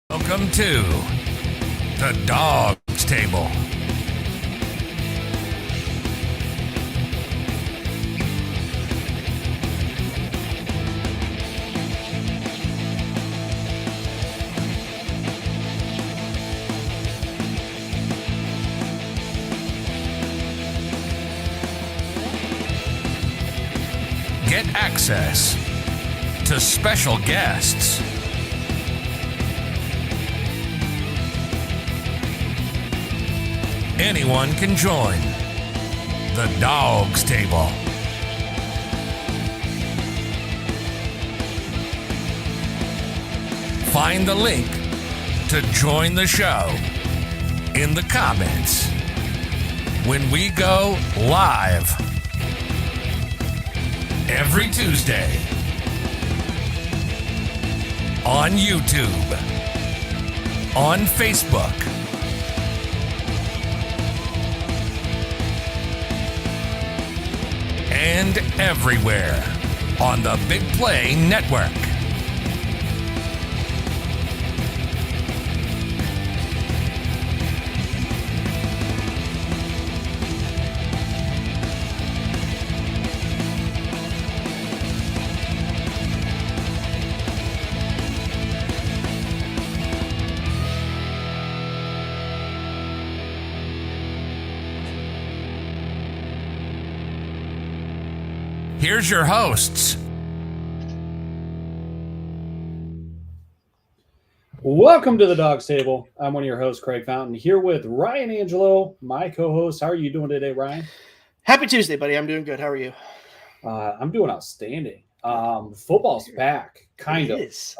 Welcome to the Dawgs Table. Get access to special guests. Anyone can join the Dawgs Table. Find the link to join the show in the comments when we go live every Tuesday on YouTube, on Facebook, and everywhere on the BIGPLAY network. Here's your hosts. Welcome to the Dawgs Table. I'm one of your hosts, Craig Fountain, here with Ryan Angelo, my co-host. How are you doing today, Ryan? Happy Tuesday, buddy. I'm doing good. How are you? I'm doing outstanding. Football's back, kind of. It's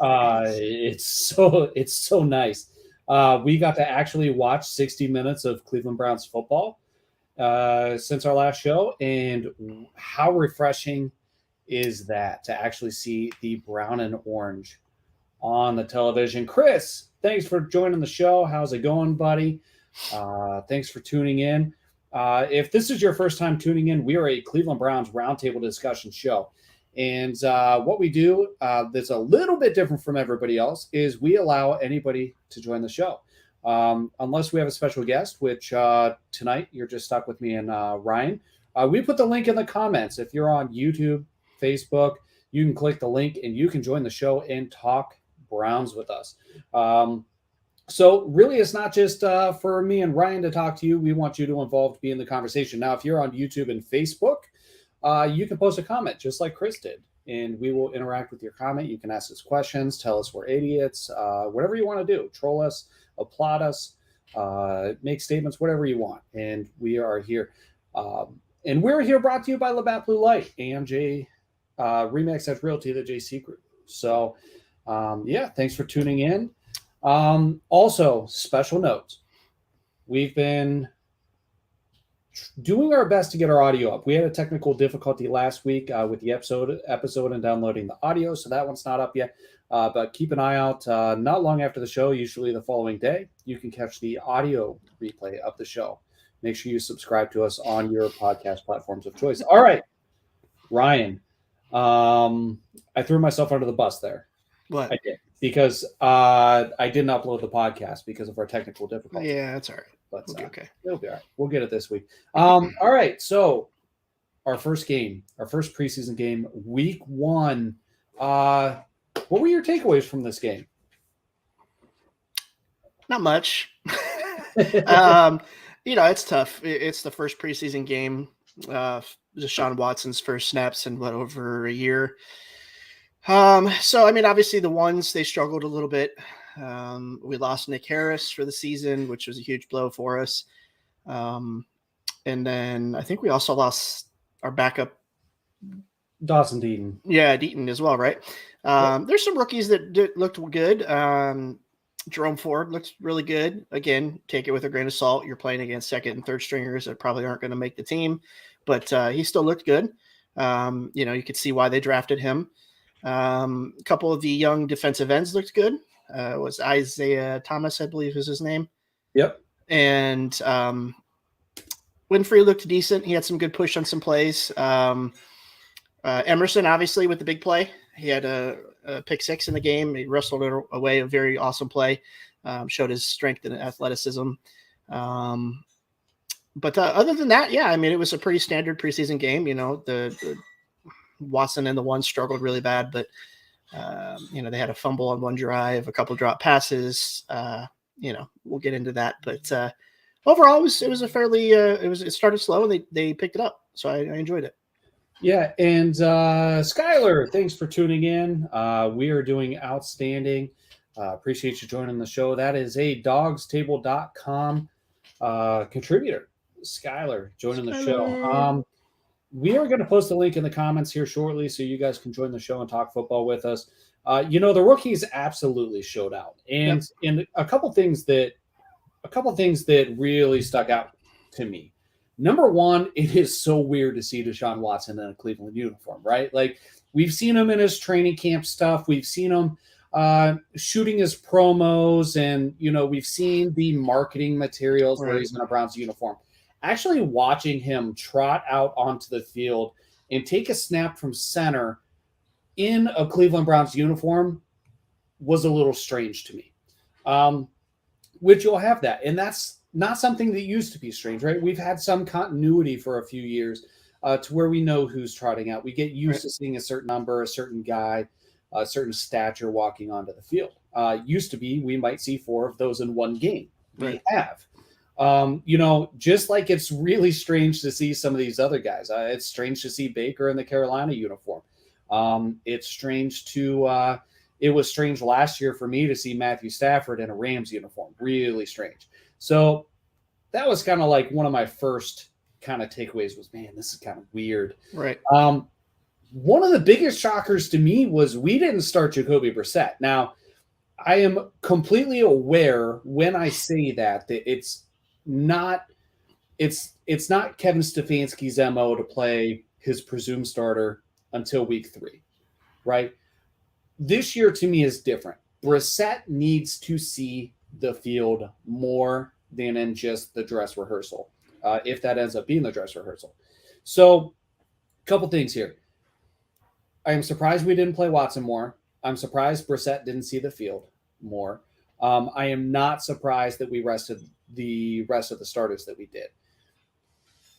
so nice. We got to actually watch 60 minutes of Cleveland Browns football since our last show, and how refreshing is that to actually see the brown and orange on the television. Chris, thanks for joining the show. How's it going, buddy? Thanks for tuning in. If this is your first time tuning in, we are a Cleveland Browns roundtable discussion show. And what we do that's a little bit different from everybody else is we allow anybody to join the show. Unless we have a special guest, which tonight you're just stuck with me and Ryan. We put the link in the comments. If you're on YouTube, Facebook, you can click the link and you can join the show and talk Browns with us. So really, it's not just for me and Ryan to talk to you. We want you to be in the conversation. Now, if you're on YouTube and Facebook, you can post a comment just like Chris did, and we will interact with your comment. You can ask us questions, tell us we're idiots, whatever you want to do. Troll us, applaud us, make statements, whatever you want. And we are here. And we're here brought to you by Labatt Blue Light, AMJ Remax at Realty, the JC Group. So, thanks for tuning in. Also, special note, we've been doing our best to get our audio up. We had a technical difficulty last week with the episode and downloading the audio, so that one's not up yet. But keep an eye out. Not long after the show, usually the following day, you can catch the audio replay of the show. Make sure you subscribe to us on your podcast platforms of choice. All right, Ryan, I threw myself under the bus there. What? I did, because I didn't upload the podcast because of our technical difficulties. Yeah, that's all right. But We'll be okay. It'll be all right. We'll get it this week. All right, so our first game, our first preseason game, week 1. What were your takeaways from this game? Not much. It's tough. It's the first preseason game. Deshaun Watson's first snaps in over a year. Obviously the ones they struggled a little bit. We lost Nick Harris for the season, which was a huge blow for us. And then I think we also lost our backup, Dawson Deaton. Yeah, Deaton as well, right? There's some rookies that looked good. Jerome Ford looks really good. Again, take it with a grain of salt. You're playing against second and third stringers that probably aren't going to make the team, but he still looked good. You could see why they drafted him. A couple of the young defensive ends looked good. It was Isaiah Thomas, I believe is his name. Yep. And Winfrey looked decent. He had some good push on some plays. Emerson, obviously, with the big play. He had a pick 6 in the game. He wrestled it away, a very awesome play. Showed his strength and athleticism. But other than that, yeah, I mean, it was a pretty standard preseason game. You know, the Watson and the one struggled really bad, but they had a fumble on one drive, a couple drop passes. We'll get into that, but overall, it was a fairly it started slow and they picked it up, so I enjoyed it. Yeah, and Skylar, thanks for tuning in. We are doing outstanding. Appreciate you joining the show. That is a dawgstable.com contributor, Skylar, joining the show. We are going to post a link in the comments here shortly so you guys can join the show and talk football with us. The rookies absolutely showed out, and a couple things that really stuck out to me. Number one, it is so weird to see Deshaun Watson in a Cleveland uniform, right? Like, we've seen him in his training camp stuff. We've seen him shooting his promos, and, we've seen the marketing materials where he's in a Browns uniform. Actually watching him trot out onto the field and take a snap from center in a Cleveland Browns uniform was a little strange to me. Which you'll have that. And that's not something that used to be strange, right? We've had some continuity for a few years to where we know who's trotting out. We get used to seeing a certain number, a certain guy, a certain stature walking onto the field. Used to be, we might see 4 of those in one game. We have. Just like it's really strange to see some of these other guys. It's strange to see Baker in the Carolina uniform. It's strange to it was strange last year for me to see Matthew Stafford in a Rams uniform. Really strange. So that was kind of like one of my first kind of takeaways was, man, this is kind of weird. Right. One of the biggest shockers to me was we didn't start Jacoby Brissett. Now, I am completely aware when I say that it's not Kevin Stefanski's MO to play his presumed starter until week 3, right? This year to me is different. Brissett needs to see the field more than in just the dress rehearsal, if that ends up being the dress rehearsal. So, a couple things here. I am surprised we didn't play Watson more. I'm surprised Brissett didn't see the field more. I am not surprised that we rested the rest of the starters that we did.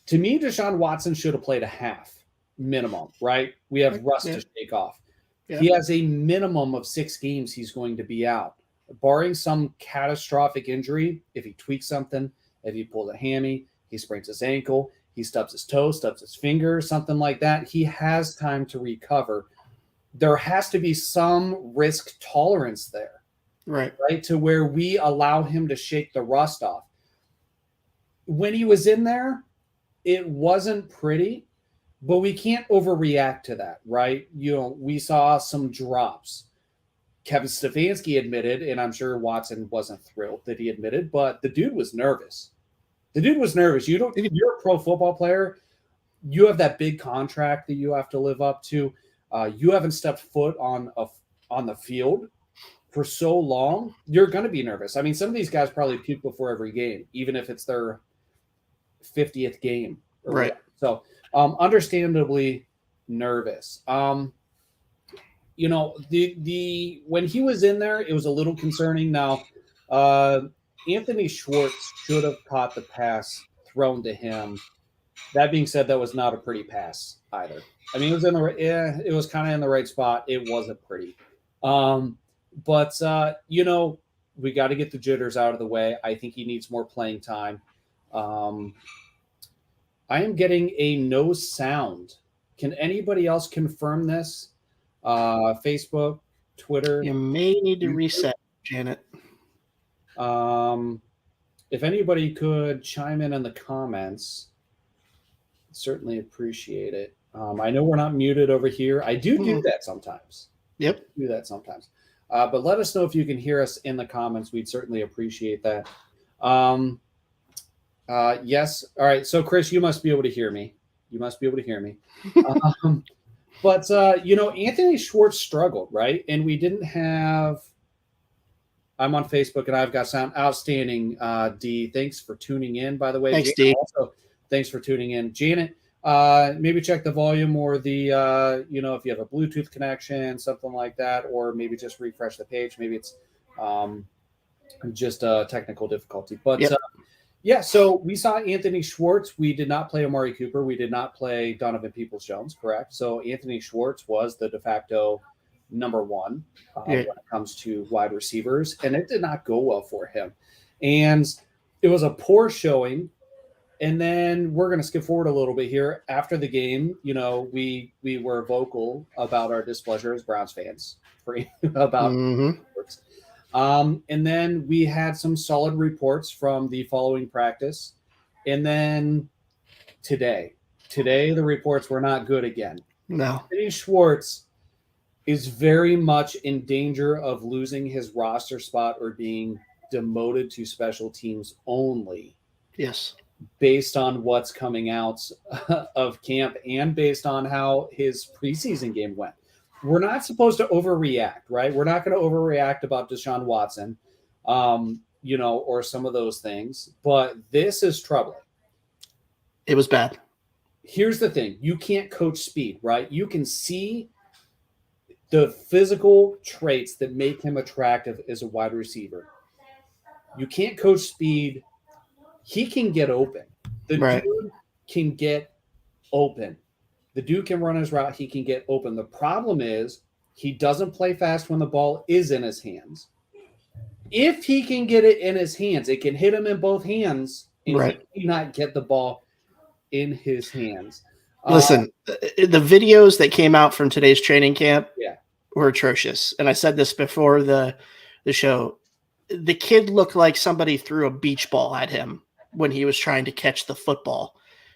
To me, Deshaun Watson should have played a half minimum, right? We have rust to shake off. Yeah. He has a minimum of 6 games he's going to be out. Barring some catastrophic injury, if he tweaks something, if he pulls a hammy, he sprains his ankle, he stubs his toe, stubs his finger, something like that, he has time to recover. There has to be some risk tolerance there, right? To where we allow him to shake the rust off. When he was in there, it wasn't pretty, but we can't overreact to that, right? We saw some drops. Kevin Stefanski admitted, and I'm sure Watson wasn't thrilled that he admitted, but the dude was nervous. You're a pro football player. You have that big contract that you have to live up to. You haven't stepped foot on the field for so long. You're going to be nervous. I mean, some of these guys probably puke before every game, even if it's their 50th game. Right. So, understandably nervous. The when he was in there, it was a little concerning. Now, Anthony Schwartz should have caught the pass thrown to him. That being said, that was not a pretty pass either. I mean, it was it was kind of in the right spot. It wasn't pretty. But we got to get the jitters out of the way. I think he needs more playing time. I am getting a no sound. Can anybody else confirm this? Facebook, Twitter. You may need to reset, Janet. If anybody could chime in the comments, certainly appreciate it. I know we're not muted over here. I do that sometimes. Yep. Do that sometimes. But let us know if you can hear us in the comments. We'd certainly appreciate that. Yes. All right. So, Chris, you must be able to hear me. But Anthony Schwartz struggled, right? And we didn't have – I'm on Facebook, and I've got sound outstanding, D. Thanks for tuning in, by the way. Thanks, D. Also, thanks for tuning in. Janet, maybe check the volume or the, if you have a Bluetooth connection, something like that, or maybe just refresh the page. Maybe it's just a technical difficulty. But so we saw Anthony Schwartz. We did not play Amari Cooper. We did not play Donovan Peoples-Jones, correct? So Anthony Schwartz was the de facto number one when it comes to wide receivers, and it did not go well for him. And it was a poor showing. And then we're going to skip forward a little bit here. After the game, we were vocal about our displeasure as Browns fans about reports. And then we had some solid reports from the following practice. And then today the reports were not good again. No. Anthony Schwartz is very much in danger of losing his roster spot or being demoted to special teams only. Yes. Based on what's coming out of camp and based on how his preseason game went. We're not supposed to overreact, right? We're not going to overreact about Deshaun Watson, or some of those things, but this is troubling. It was bad. Here's the thing. You can't coach speed, right? You can see the physical traits that make him attractive as a wide receiver. You can't coach speed. He can get open. The dude can get open. The dude can run his route. He can get open. The problem is he doesn't play fast when the ball is in his hands. If he can get it in his hands, it can hit him in both hands, and he cannot get the ball in his hands. Listen, the videos that came out from today's training camp were atrocious. And I said this before the show. The kid looked like somebody threw a beach ball at him when he was trying to catch the football.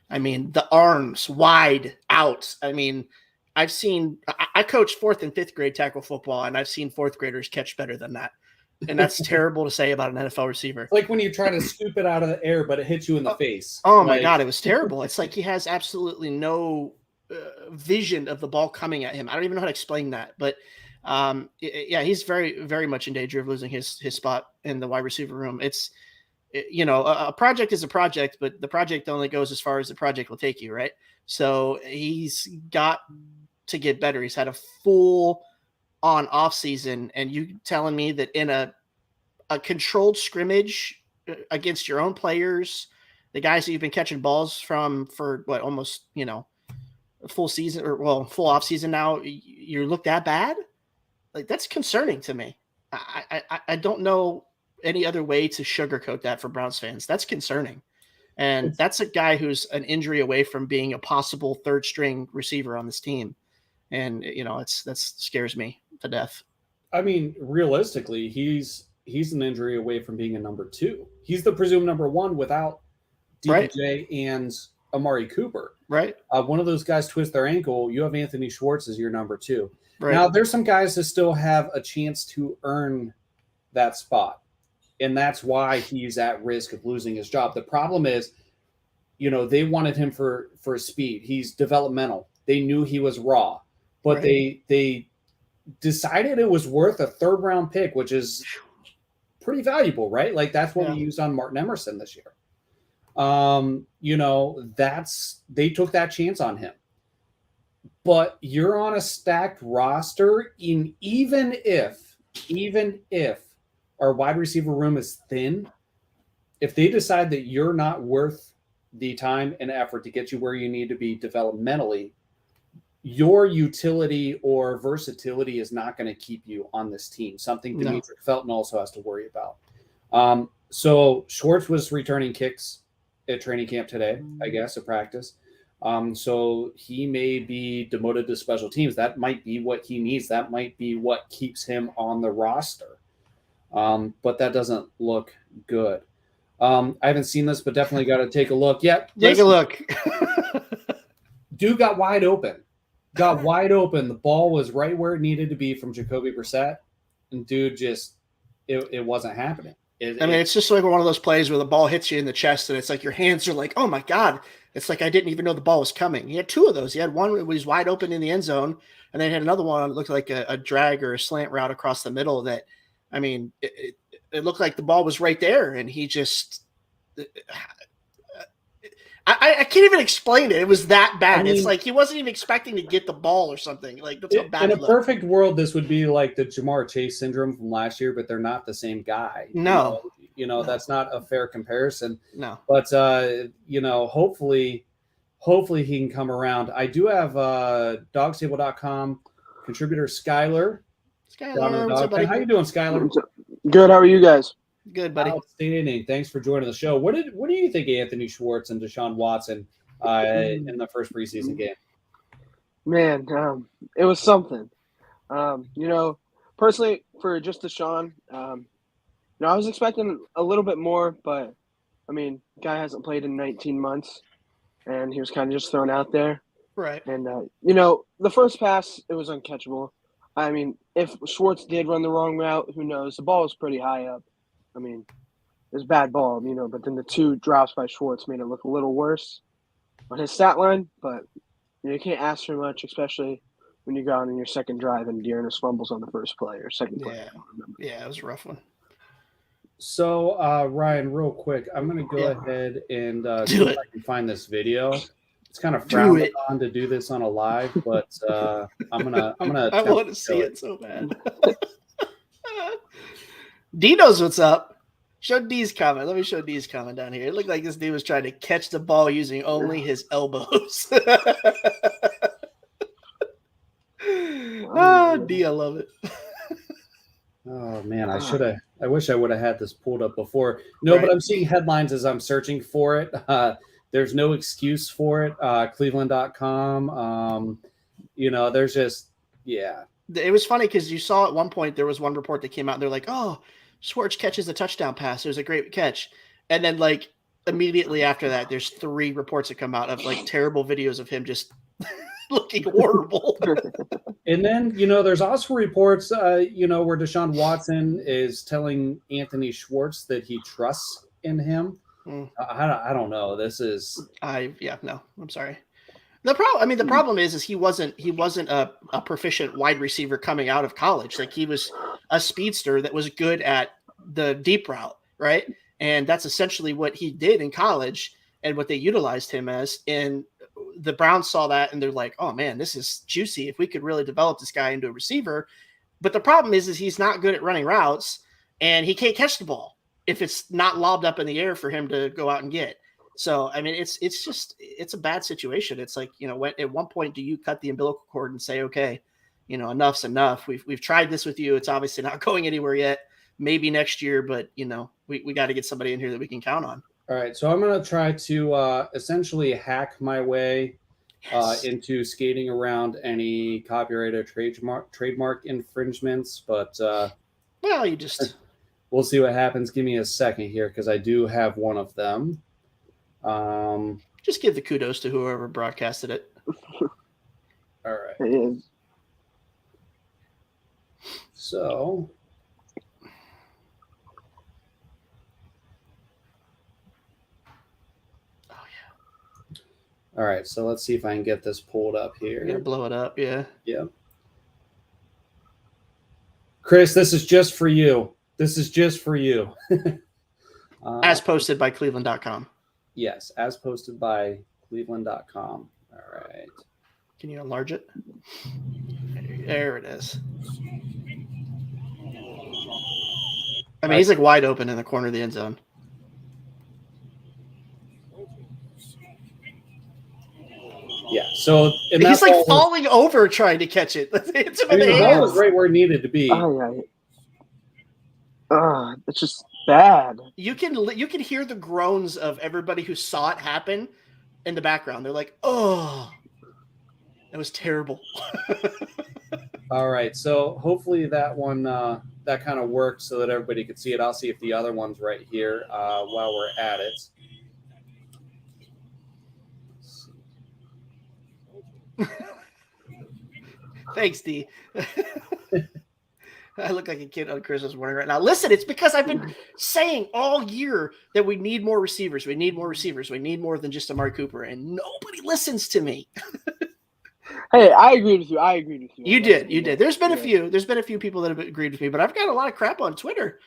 I mean, the arms wide out. I mean, I coached 4th and 5th grade tackle football, and I've seen 4th graders catch better than that. And that's terrible to say about an NFL receiver. Like when you try to scoop it out of the air, but it hits you in the face. Oh my God, it was terrible. It's like he has absolutely no vision of the ball coming at him. I don't even know how to explain that, but he's very, very much in danger of losing his spot in the wide receiver room. It's, a project is a project, but the project only goes as far as the project will take you, right? So he's got to get better. He's had a full on off season, and you telling me that in a controlled scrimmage against your own players, the guys that you've been catching balls from for almost, a full season or full off season now, you look that bad? Like, that's concerning to me. I don't know any other way to sugarcoat that for Browns fans. That's concerning. And that's a guy who's an injury away from being a possible third string receiver on this team. And, that scares me to death. I mean, realistically, he's an injury away from being a number 2. He's the presumed number 1 without DPJ and Amari Cooper. Right. One of those guys twists their ankle. You have Anthony Schwartz as your number 2. Right. Now, there's some guys that still have a chance to earn that spot. And that's why he's at risk of losing his job. The problem is, they wanted him for speed. He's developmental. They knew he was raw, but they decided it was worth a 3rd round pick, which is pretty valuable, right? Like that's what we used on Martin Emerson this year. They took that chance on him. But you're on a stacked roster, and even if our wide receiver room is thin, if they decide that you're not worth the time and effort to get you where you need to be developmentally, your utility or versatility is not going to keep you on this team. Something Dimitri Felton also has to worry about. So Schwartz was returning kicks at training camp today, I guess, at practice. So he may be demoted to special teams. That might be what he needs. That might be what keeps him on the roster. But that doesn't look good. I haven't seen this, but definitely got to take a look. Yeah, take a look. Dude got wide open. The ball was right where it needed to be from Jacoby Brissett, and dude just it wasn't happening. It's just like one of those plays where the ball hits you in the chest, and it's like your hands are like, oh my God. It's like I didn't even know the ball was coming. He had 2 of those. He had one that was wide open in the end zone, and then he had another one that looked like a drag or a slant route across the middle that, it looked like the ball was right there, and he just I can't even explain it. It was that bad. I mean, it's like he wasn't even expecting to get the ball or something. Like that's how bad in it a looked. perfect world, this would be like the Jamar Chase syndrome from last year, but they're not the same guy. No. No. That's not a fair comparison. No. But hopefully he can come around. I do have dawgstable.com contributor Skylar. Skylar, how you doing, Skylar? Good. How are you guys? Good, buddy. Outstanding. Thanks for joining the show. What do you think of Anthony Schwartz and Deshaun Watson in the first preseason game? Man, it was something. Personally, for just Deshaun, I was expecting a little bit more, but I mean, guy hasn't played in 19 months, and he was kind of just thrown out there. Right. And the first pass, it was uncatchable. I mean, if Schwartz did run the wrong route, who knows? The ball was pretty high up. I mean, it was a bad ball, but then the 2 drops by Schwartz made it look a little worse on his stat line. But you can't ask for much, especially when you go out in your second drive and Dearness fumbles on the first play or second play. I don't remember. Yeah, it was a rough one. So, Ryan, real quick, I'm going to go ahead and see if I can find this video. It's kind of frowned on to do this on a live, but I'm gonna. I want to see it so bad. D knows what's up. Show D's comment. Let me show D's comment down here. It looked like this dude was trying to catch the ball using only his elbows. D, I love it. Oh man, I wish I would have had this pulled up before. No, but I'm seeing headlines as I'm searching for it. There's no excuse for it. Cleveland.com. There's just It was funny because you saw at one point there was one report that came out and they're like, oh, Schwartz catches a touchdown pass. It was a great catch. And then immediately after that, there's 3 reports that come out of terrible videos of him just looking horrible. And then, there's also reports, where Deshaun Watson is telling Anthony Schwartz that he trusts in him. I don't know. This is I'm sorry. The problem is he wasn't a proficient wide receiver coming out of college. He was a speedster that was good at the deep route, right? And that's essentially what he did in college and what they utilized him as. And the Browns saw that and they're like, oh man, this is juicy. If we could really develop this guy into a receiver. But the problem is he's not good at running routes and he can't catch the ball if it's not lobbed up in the air for him to go out and get. So, I mean, it's a bad situation. It's like, at one point do you cut the umbilical cord and say, okay, enough's enough. We've tried this with you. It's obviously not going anywhere yet. Maybe next year, but we got to get somebody in here that we can count on. All right. So I'm going to try to essentially hack my way into skating around any copyright or trademark infringements, but we'll see what happens. Give me a second here because I do have one of them. Just give the kudos to whoever broadcasted it. All right. It is. So. Oh yeah. All right. So let's see if I can get this pulled up here. You're gonna blow it up, yeah. Yeah. Chris, this is just for you. As posted by Cleveland.com. Yes, as posted by Cleveland.com. All right. Can you enlarge it? There it is. I mean, he's wide open in the corner of the end zone. Yeah, so he's falling over trying to catch it. The ball was right where it needed to be. It's just bad. You can hear the groans of everybody who saw it happen in the background. They're like, "Oh, that was terrible." All right, so hopefully that one that kind of worked so that everybody could see it. I'll see if the other one's right here while we're at it. Thanks, D. I look like a kid on Christmas morning right now. Listen, it's because I've been saying all year that we need more receivers. We need more receivers. We need more than just Amari Cooper, and nobody listens to me. Hey, I agreed with you. You did. There's been a few people that have agreed with me, but I've got a lot of crap on Twitter.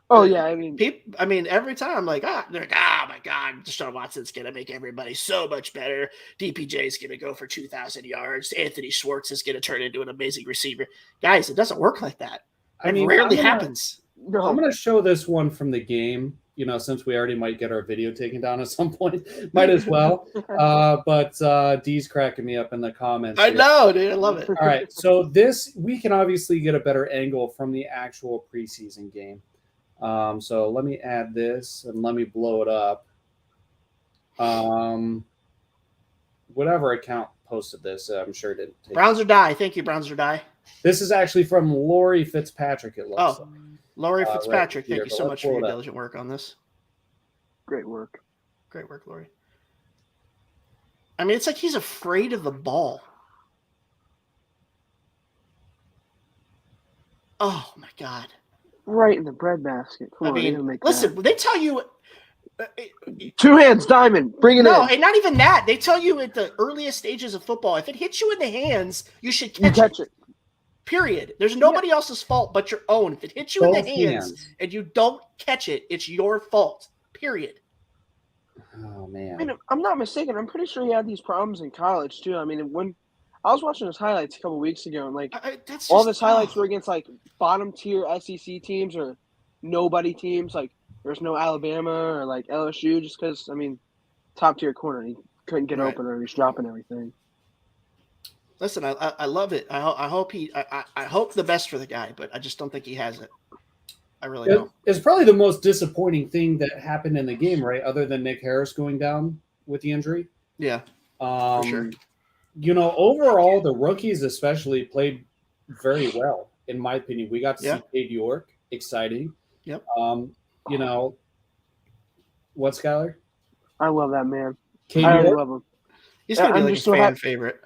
Oh yeah, I mean, every time I'm like, they're like, oh my God, Deshaun Watson's gonna make everybody so much better. DPJ's gonna go for 2,000 yards. Anthony Schwartz is gonna turn into an amazing receiver. Guys, it doesn't work like that. It rarely happens. no. I'm going to show this one from the game. Since we already might get our video taken down at some point, might as well. But D's cracking me up in the comments. I know, dude. I love it. All right, so we can obviously get a better angle from the actual preseason game. So let me add this and let me blow it up. Whatever account posted this, I'm sure it didn't. Browns or die. Thank you, Browns or die. This is actually from Lori Fitzpatrick. It looks like. Laurie Fitzpatrick, right thank you so much for your diligent work on this. Great work. Great work, Laurie. I mean, it's like he's afraid of the ball. Oh, my God. Right in the breadbasket. Come on, listen, they tell you. 2 hands, diamond. Bring it in. No, and not even that. They tell you at the earliest stages of football, if it hits you in the hands, you should catch it. Period. There's nobody else's fault but your own. If it hits you in the hands and you don't catch it, it's your fault. Period. Oh, man. I mean, I'm not mistaken. I'm pretty sure he had these problems in college, too. I mean, when I was watching his highlights a couple weeks ago, and, all of his highlights were against, bottom-tier SEC teams or nobody teams. There's no Alabama or, LSU just because, top-tier corner. He couldn't get open or he's dropping everything. Listen, I love it. I hope I hope the best for the guy, but I just don't think he has it. I really don't. It's probably the most disappointing thing that happened in the game, right? Other than Nick Harris going down with the injury. Yeah, for sure. Overall, the rookies especially played very well, in my opinion. We got to see Cade York, exciting. Yep. What, Skylar? I love that man. I love him. He's gonna be a fan favorite.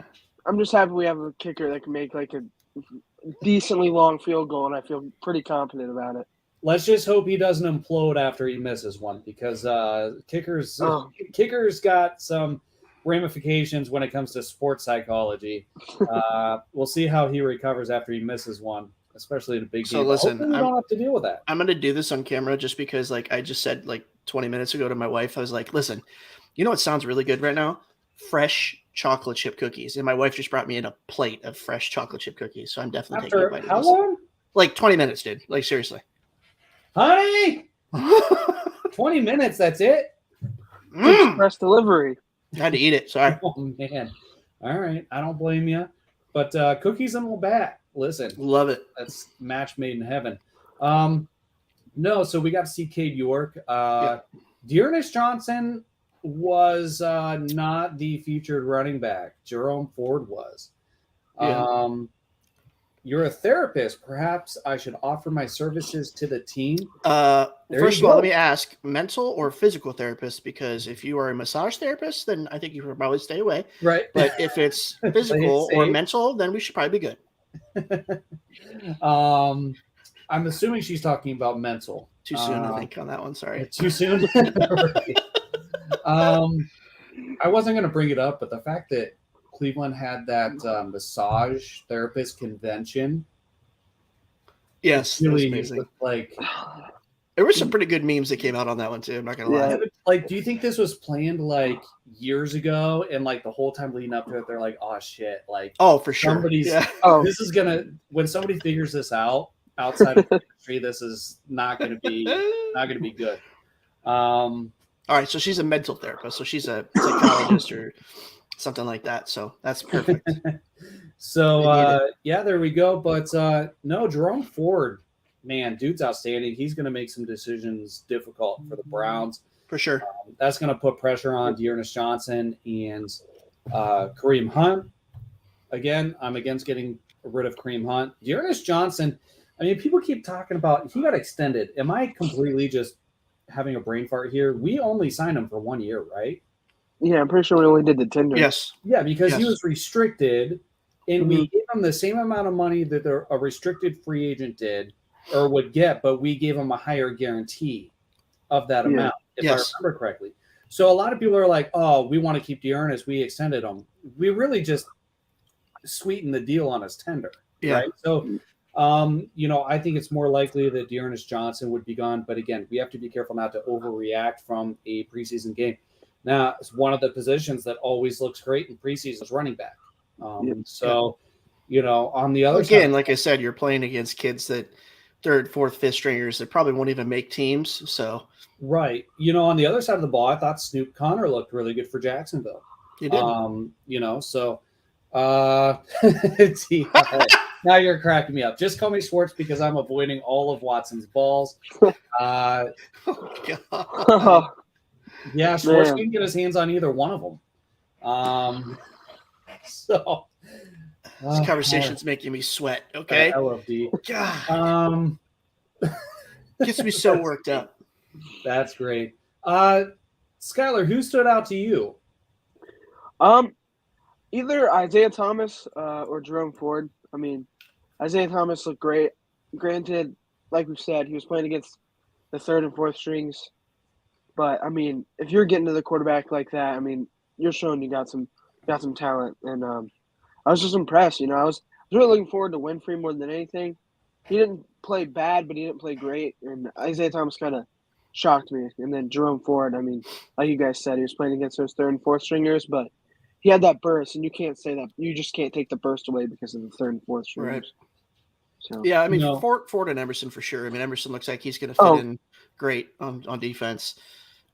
I'm just happy we have a kicker that can make a decently long field goal, and I feel pretty confident about it. Let's just hope he doesn't implode after he misses one, because kickers got some ramifications when it comes to sports psychology. We'll see how he recovers after he misses one, especially in a big game. So listen, we don't have to deal with that. I'm going to do this on camera just because, I just said 20 minutes ago to my wife, I was like, listen, you know what sounds really good right now? Fresh chocolate chip cookies. And my wife just brought me in a plate of fresh chocolate chip cookies. So I'm definitely taking a bite of how long? 20 minutes, dude. Seriously. Honey! 20 minutes, that's it? Express delivery. I had to eat it. Sorry. Oh, man. All right. I don't blame you. But cookies in the bat. Listen. Love it. That's match made in heaven. No, so we got to see Cade York. Dearness Johnson was not the featured running back. Jerome Ford was. You're a therapist. Perhaps I should offer my services to the team. First of all, let me ask, mental or physical therapist? Because if you are a massage therapist, then I think you should probably stay away. Right. But if it's physical or mental, then we should probably be good. I'm assuming she's talking about mental. Too soon, I think, on that one. Sorry. Too soon? Right. I wasn't going to bring it up, but the fact that Cleveland had that massage therapist convention. Yes, really amazing. There were some pretty good memes that came out on that one too. I'm not gonna lie. Do you think this was planned years ago, and the whole time leading up to it, they're like, "Oh shit!" For sure. This is gonna when somebody figures this out outside of the industry, this is not gonna be good. All right, so she's a mental therapist, so she's a psychologist or something like that. So that's perfect. So there we go. But no, Jerome Ford, man, dude's outstanding. He's going to make some decisions difficult for the Browns. For sure. That's going to put pressure on Dearness Johnson and Kareem Hunt. Again, I'm against getting rid of Kareem Hunt. Dearness Johnson, people keep talking about he got extended. Am I completely just having a brain fart here? We only signed him for 1 year, right? Yeah, I'm pretty sure we only did the tender. Yes. Yeah, because he was restricted, and we gave him the same amount of money that a restricted free agent did or would get, but we gave him a higher guarantee of that amount, if I remember correctly. So a lot of people are like, oh, we want to keep Dearness. We extended him. We really just sweetened the deal on his tender, right? So I think it's more likely that Dearness Johnson would be gone. But again, we have to be careful not to overreact from a preseason game. Now, it's one of the positions that always looks great in preseason is running back. So, on the other side, again, like I said, you're playing against kids that third, fourth, fifth stringers that probably won't even make teams. So, right. On the other side of the ball, I thought Snoop Connor looked really good for Jacksonville. He did. So now you're cracking me up. Just call me Schwartz because I'm avoiding all of Watson's balls. Yeah, Schwartz can get his hands on either one of them. This conversation's making me sweat. Okay, LFD. God. Gets me so worked up. That's great. Skylar, who stood out to you? Either Isaiah Thomas or Jerome Ford. I mean, Isaiah Thomas looked great. Granted, like we said, he was playing against the third and fourth strings. But I mean, if you're getting to the quarterback like that, I mean, you're showing you got some talent. And I was just impressed. I was really looking forward to Winfrey more than anything. He didn't play bad, but he didn't play great. And Isaiah Thomas kind of shocked me. And then Jerome Ford, I mean, like you guys said, he was playing against those third and fourth stringers, but he had that burst, and you can't say that. You just can't take the burst away because of the third and fourth stringers. Right. So, yeah, I mean, Ford and Emerson for sure. I mean, Emerson looks like he's going to fit in great on defense.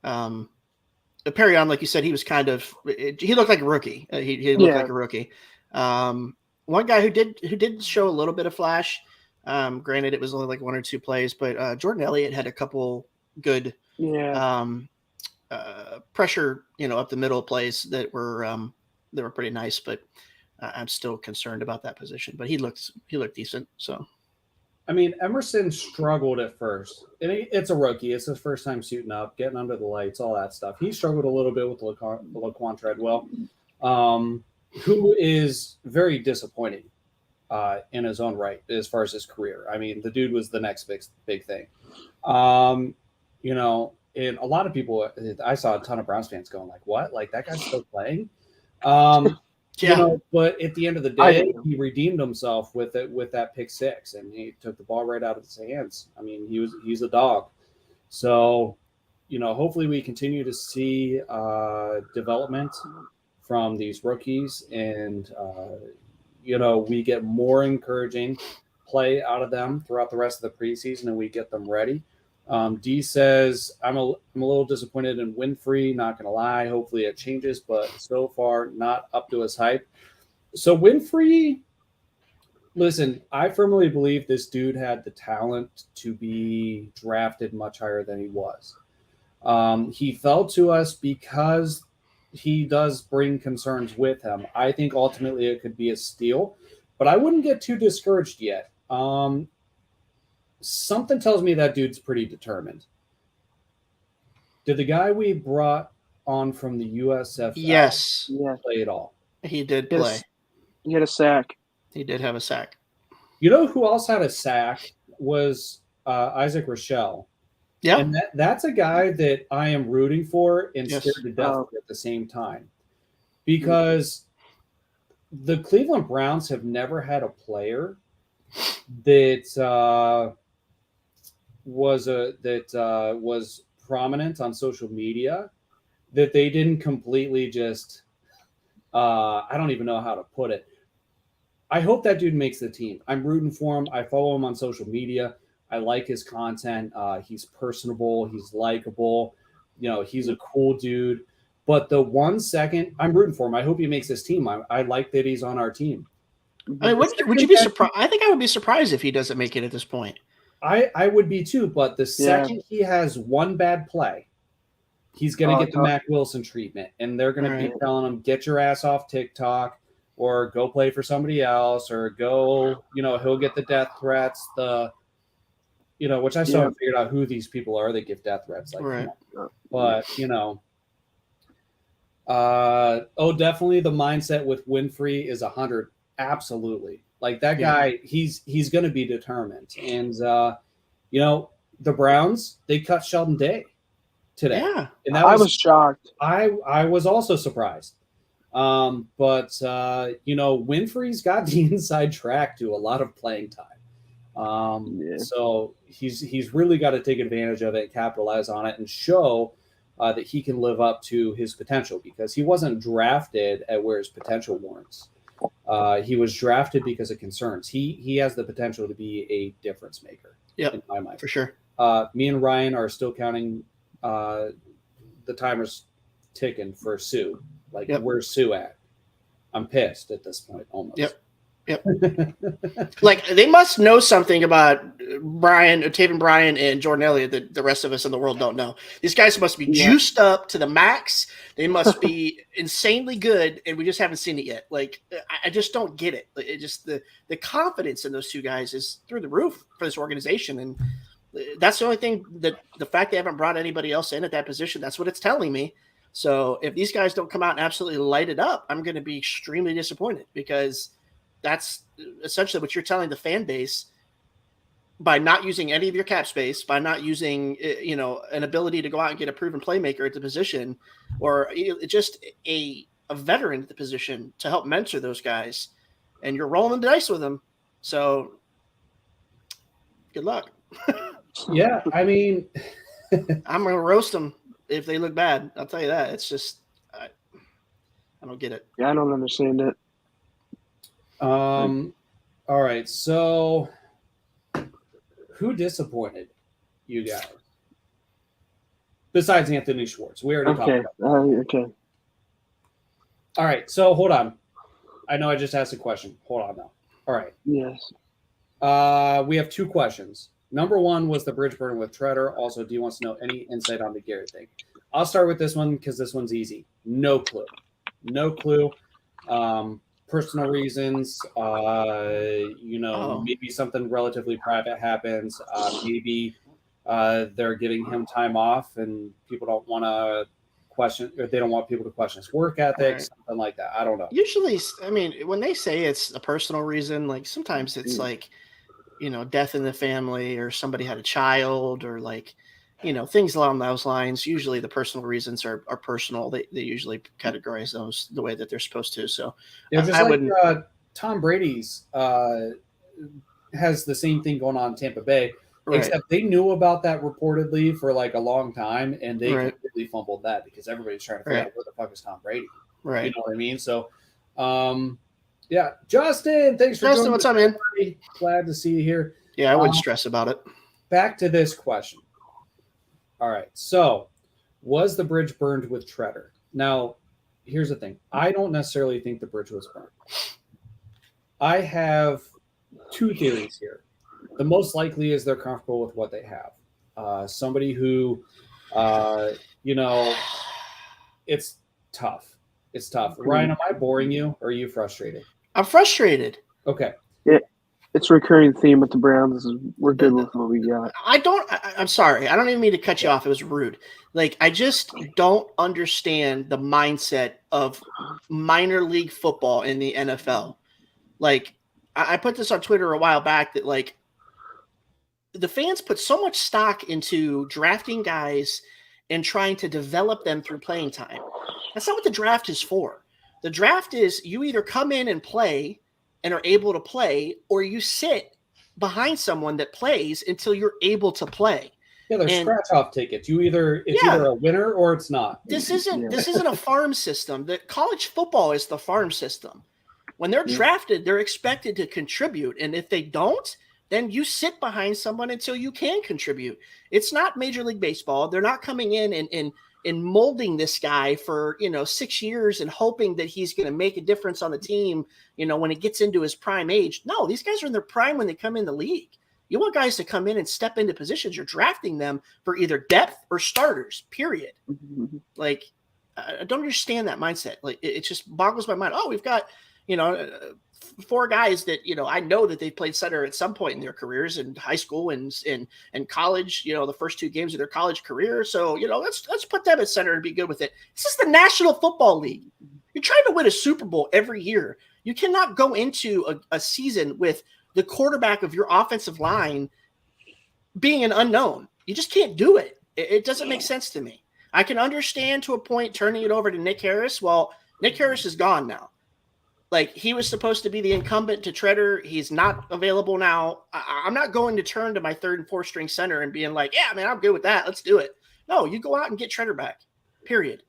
Perrion, like you said, he was he looked like a rookie. He looked like a rookie. One guy who did show a little bit of flash. Granted, it was only like one or two plays, but Jordan Elliott had a couple good pressure, up the middle plays that were pretty nice. But I'm still concerned about that position. But he looked decent. So, I mean, Emerson struggled at first, and it's a rookie. It's his first time suiting up, getting under the lights, all that stuff. He struggled a little bit with Quan Treadwell, who is very disappointing in his own right as far as his career. I mean, the dude was the next big thing. And a lot of people, I saw a ton of Browns fans going like, "What? Like that guy's still playing?" But at the end of the day, he redeemed himself with that pick six, and he took the ball right out of his hands. I mean, he's a dog. So, hopefully we continue to see development from these rookies, and we get more encouraging play out of them throughout the rest of the preseason, and we get them ready. D says, I'm a little disappointed in Winfrey, not going to lie. Hopefully it changes, but so far not up to his hype. So Winfrey, listen, I firmly believe this dude had the talent to be drafted much higher than he was. He fell to us because he does bring concerns with him. I think ultimately it could be a steal, but I wouldn't get too discouraged yet. Something tells me that dude's pretty determined. Did the guy we brought on from the USFL play at all? He did play. He had a sack. He did have a sack. You know who else had a sack was Isaac Rochelle. Yeah. And that's a guy that I am rooting for and scared to death at the same time. Because the Cleveland Browns have never had a player that was prominent on social media that they didn't completely just I don't even know how to put it. I hope that dude makes the team. I'm rooting for him. I follow him on social media. I like his content. He's personable. He's likable. He's a cool dude. But the 1 second, I'm rooting for him. I hope he makes this team. I like that he's on our team. I mean, would you be surprised? I think I would be surprised if he doesn't make it at this point. I would be too, but the second he has one bad play, he's going to get the Mac Wilson treatment, and they're going to be telling him, get your ass off TikTok or go play for somebody else or go, he'll get the death threats, which I still haven't figured out who these people are that give death threats. But, definitely the mindset with Winfrey is 100. Absolutely. Like that guy, he's going to be determined. And, the Browns, they cut Sheldon Day today. Yeah. And I was shocked. I was also surprised. But Winfrey's got the inside track to a lot of playing time. So he's really got to take advantage of it, capitalize on it, and show that he can live up to his potential, because he wasn't drafted at where his potential warrants. He was drafted because of concerns. He has the potential to be a difference maker. Yep, in my mind, for sure. Me and Ryan are still counting the timers ticking for Sue. Like, where's Sue at? I'm pissed at this point almost. Yep. Like, they must know something about Taven Bryan and Jordan Elliott that the rest of us in the world don't know. These guys must be juiced up to the max. They must be insanely good, and we just haven't seen it yet. Like, I just don't get it. It just the confidence in those two guys is through the roof for this organization, and that's the only thing, that the fact they haven't brought anybody else in at that position, that's what it's telling me. So if these guys don't come out and absolutely light it up, I'm going to be extremely disappointed, because that's essentially what you're telling the fan base by not using any of your cap space, by not using, an ability to go out and get a proven playmaker at the position, or just a veteran at the position to help mentor those guys, and you're rolling the dice with them. So good luck. Yeah, I mean, I'm going to roast them if they look bad. I'll tell you that. It's just, I don't get it. Yeah, I don't understand it. All right. So, who disappointed you guys besides Anthony Schwartz? We already talked about that. Okay. All right. So, hold on. I know I just asked a question. Hold on now. All right. Yes. We have two questions. Number one was the bridge burn with Treader. Also, do you want to know any insight on the Garrett thing? I'll start with this one because this one's easy. No clue. Personal reasons, maybe something relatively private happens. Maybe they're giving him time off and people don't want to question, or they don't want people to question his work ethic, something like that. I don't know. Usually, I mean, when they say it's a personal reason, like sometimes it's like, death in the family, or somebody had a child, or like, things along those lines. Usually the personal reasons are personal. They usually categorize those the way that they're supposed to. So Tom Brady's has the same thing going on in Tampa Bay, except they knew about that reportedly for like a long time, and they completely fumbled that because everybody's trying to figure out where the fuck is Tom Brady. Right. You know what I mean? So, yeah, Justin, thanks for Justin. What's up, man? Glad to see you here. Yeah, I wouldn't stress about it. Back to this question. All right. So, was the bridge burned with Treader? Now, here's the thing. I don't necessarily think the bridge was burned. I have two theories here. The most likely is they're comfortable with what they have. Somebody who, it's tough. It's tough. Ryan, am I boring you, or are you frustrated? I'm frustrated. Okay. Yeah, it's a recurring theme with the Browns. We're good with what we got. I'm sorry. I don't even mean to cut you off. It was rude. Like, I just don't understand the mindset of minor league football in the NFL. Like, I put this on Twitter a while back that, like, the fans put so much stock into drafting guys and trying to develop them through playing time. That's not what the draft is for. The draft is you either come in and play and are able to play, or you sit behind someone that plays until you're able to play. Yeah, they're scratch-off tickets. It's either a winner or it's not. This isn't a farm system. The college football is the farm system. When they're drafted, they're expected to contribute, and if they don't, then you sit behind someone until you can contribute. It's not Major League Baseball. They're not coming in and molding this guy for 6 years and hoping that he's going to make a difference on the team, when it gets into his prime age. No, these guys are in their prime when they come in the league. You want guys to come in and step into positions. You're drafting them for either depth or starters, period. Mm-hmm. Like, I don't understand that mindset. Like, it just boggles my mind. Oh, we've got, 4 guys that, I know that they've played center at some point in their careers, in high school and college, the first 2 games of their college career. So, let's put them at center and be good with it. This is the National Football League. You're trying to win a Super Bowl every year. You cannot go into a season with the quarterback of your offensive line being an unknown. You just can't do it. It doesn't make sense to me. I can understand to a point turning it over to Nick Harris. Well, Nick Harris is gone now. Like, he was supposed to be the incumbent to Treader. He's not available now. I'm not going to turn to my third and fourth string center and being like, yeah, man, I'm good with that. Let's do it. No, you go out and get Treader back. Period.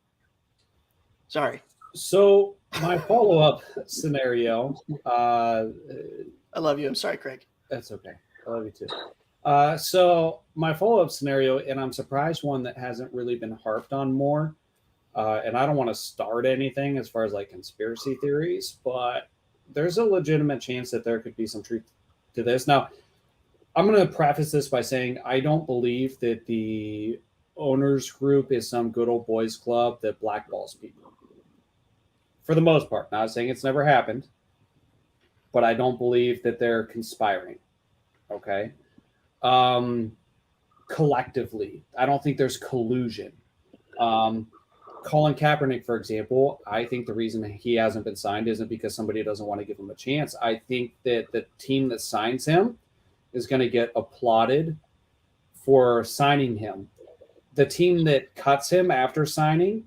Sorry. So my follow-up scenario. I love you. I'm sorry, Craig. That's okay. I love you too. So my follow-up scenario, and I'm surprised one that hasn't really been harped on more. And I don't want to start anything as far as like conspiracy theories, but there's a legitimate chance that there could be some truth to this. Now, I'm going to preface this by saying I don't believe that the owners group is some good old boys club that blackballs people. For the most part, not saying it's never happened, but I don't believe that they're conspiring. Okay. Collectively, I don't think there's collusion. Colin Kaepernick, for example, I think the reason he hasn't been signed isn't because somebody doesn't want to give him a chance. I think that the team that signs him is going to get applauded for signing him. The team that cuts him after signing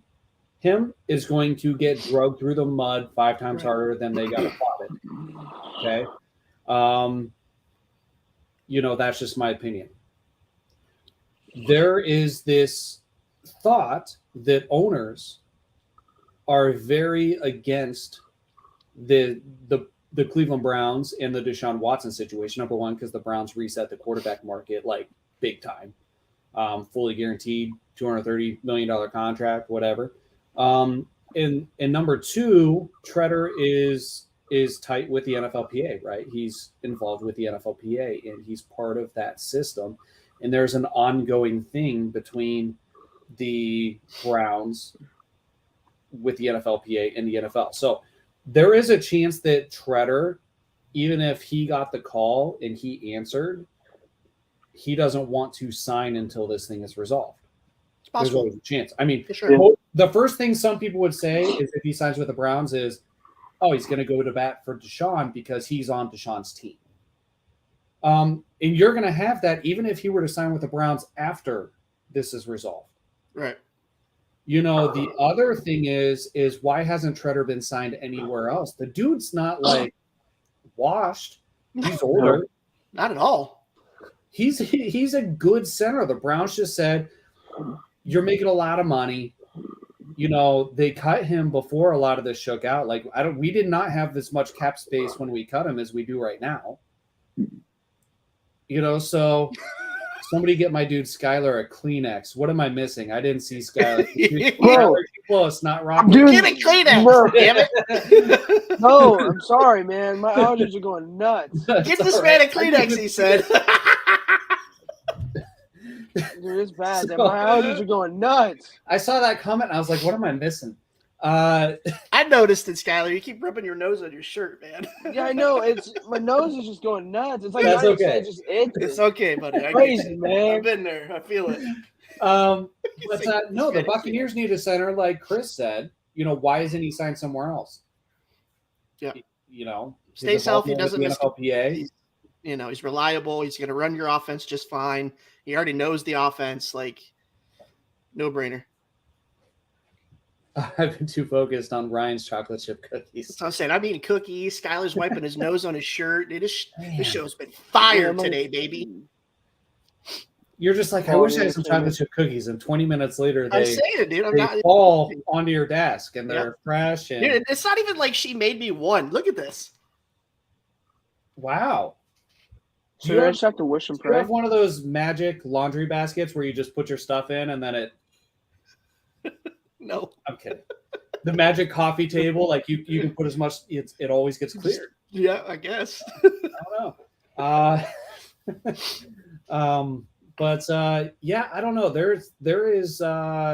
him is going to get drugged through the mud 5 times harder than they got applauded. Okay. That's just my opinion. There is this thought that owners are very against the Cleveland Browns and the Deshaun Watson situation. Number one, because the Browns reset the quarterback market like big time, fully guaranteed $230 million contract, whatever. And number two, Treader is tight with the NFLPA, right? He's involved with the NFLPA and he's part of that system. And there's an ongoing thing between the Browns with the NFLPA and the NFL. So there is a chance that Treader, even if he got the call and he answered, he doesn't want to sign until this thing is resolved. It's possible. There's always a chance. I mean, sure. The first thing some people would say is if he signs with the Browns is, oh, he's going to go to bat for Deshaun because he's on Deshaun's team. And you're going to have that even if he were to sign with the Browns after this is resolved. Right. The other thing is why hasn't Treader been signed anywhere else? The dude's not like washed. He's older. Not at all. He's a good center. The Browns just said, you're making a lot of money. They cut him before a lot of this shook out. Like we did not have this much cap space when we cut him as we do right now. So somebody get my dude Skylar a Kleenex. What am I missing? I didn't see Skylar. Bro, close, not Rob. Dude, Get a Kleenex, bro. damn it. No, I'm sorry, man. My allergies are going nuts. Get this man a Kleenex, he said. Dude, it's bad. My allergies are going nuts. I saw that comment. And I was like, what am I missing? I noticed it, Skylar. You keep rubbing your nose on your shirt, man. Yeah, I know. My nose is just going nuts. It's like That's okay. It's okay, buddy. Crazy, man. I've been there. I feel it. But no, the Buccaneers need a center, like Chris said. Why isn't he signed somewhere else? Yeah. Stays healthy, doesn't miss NFLPA. He's reliable. He's going to run your offense just fine. He already knows the offense. Like, no brainer. I've been too focused on Ryan's chocolate chip cookies. That's what I'm saying. I'm eating cookies. Skylar's wiping his nose on his shirt. This show's been fire today, baby. You're just like, I wish I had some chocolate chip cookies. And 20 minutes later, they fall onto your desk and they're fresh. And dude, it's not even like she made me one. Look at this. Wow. So I just have to wish and pray. You have pray. one of those magic laundry baskets where you just put your stuff in and then it. No, I'm kidding. The magic coffee table, like you can put as much. It always gets cleared. Yeah, I guess. I don't know. Yeah, I don't know. There is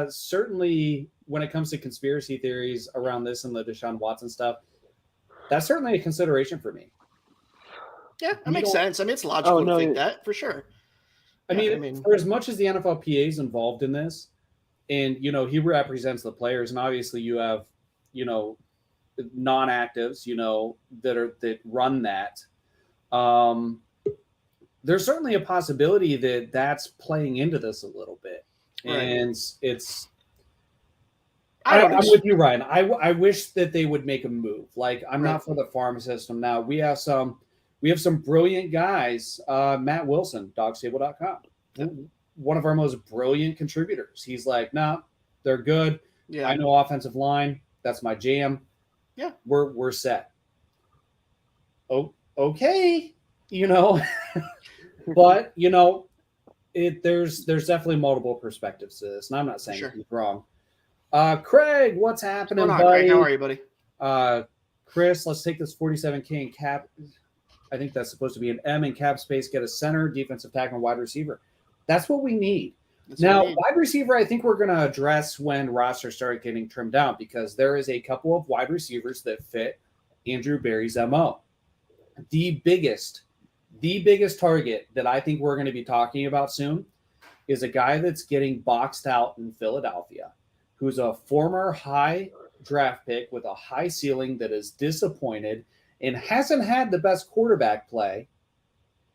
certainly when it comes to conspiracy theories around this and the Deshaun Watson stuff, that's certainly a consideration for me. Yeah, that makes sense. I mean, it's logical to think that for sure. I mean, for as much as the NFLPA is involved in this, and he represents the players, and obviously you have, non-actives, that run that. There's certainly a possibility that that's playing into this a little bit, right. And I'm with you, Ryan. I wish that they would make a move. Like, I'm not for the farm system now. We have some brilliant guys. Matt Wilson, dawgstable.com. Yeah. One of our most brilliant contributors. He's like, nah, they're good. Yeah. I know offensive line. That's my jam. Yeah. We're set. Oh, okay. You know, but you know, there's definitely multiple perspectives to this. And I'm not saying he's wrong. Craig, what's happening, buddy? Craig? How are you, buddy? Chris, let's take this 47K in cap. I think that's supposed to be an M in cap space. Get a center, defensive tackle, and wide receiver. That's what we need. Wide receiver, I think we're going to address when rosters start getting trimmed down, because there is a couple of wide receivers that fit Andrew Berry's MO. The biggest target that I think we're going to be talking about soon is a guy that's getting boxed out in Philadelphia, who's a former high draft pick with a high ceiling that is disappointed and hasn't had the best quarterback play,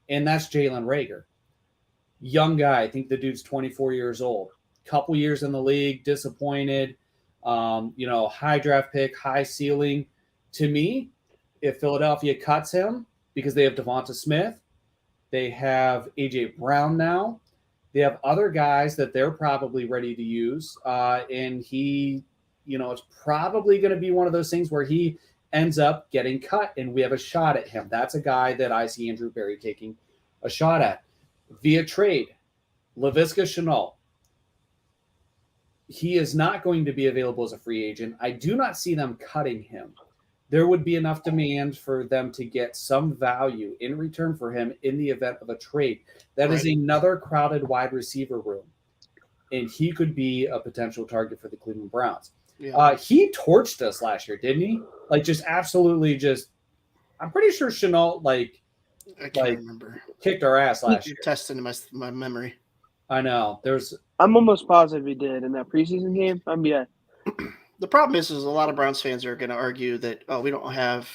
and that's Jalen Rager. Young guy. I think the dude's 24 years old. Couple years in the league, disappointed. High draft pick, high ceiling. To me, if Philadelphia cuts him because they have Devonta Smith, they have A.J. Brown now, they have other guys that they're probably ready to use. And he, it's probably going to be one of those things where he ends up getting cut and we have a shot at him. That's a guy that I see Andrew Berry taking a shot at. Via trade, Laviska Shenault. He is not going to be available as a free agent. I do not see them cutting him. There would be enough demand for them to get some value in return for him in the event of a trade. That is another crowded wide receiver room, and he could be a potential target for the Cleveland Browns. Yeah. He torched us last year, didn't he? Like, just absolutely just – I'm pretty sure Shenault, I can't remember. Kicked our ass last year. Testing my memory. I know. I'm almost positive he did in that preseason game. The problem is a lot of Browns fans are going to argue that, we don't have,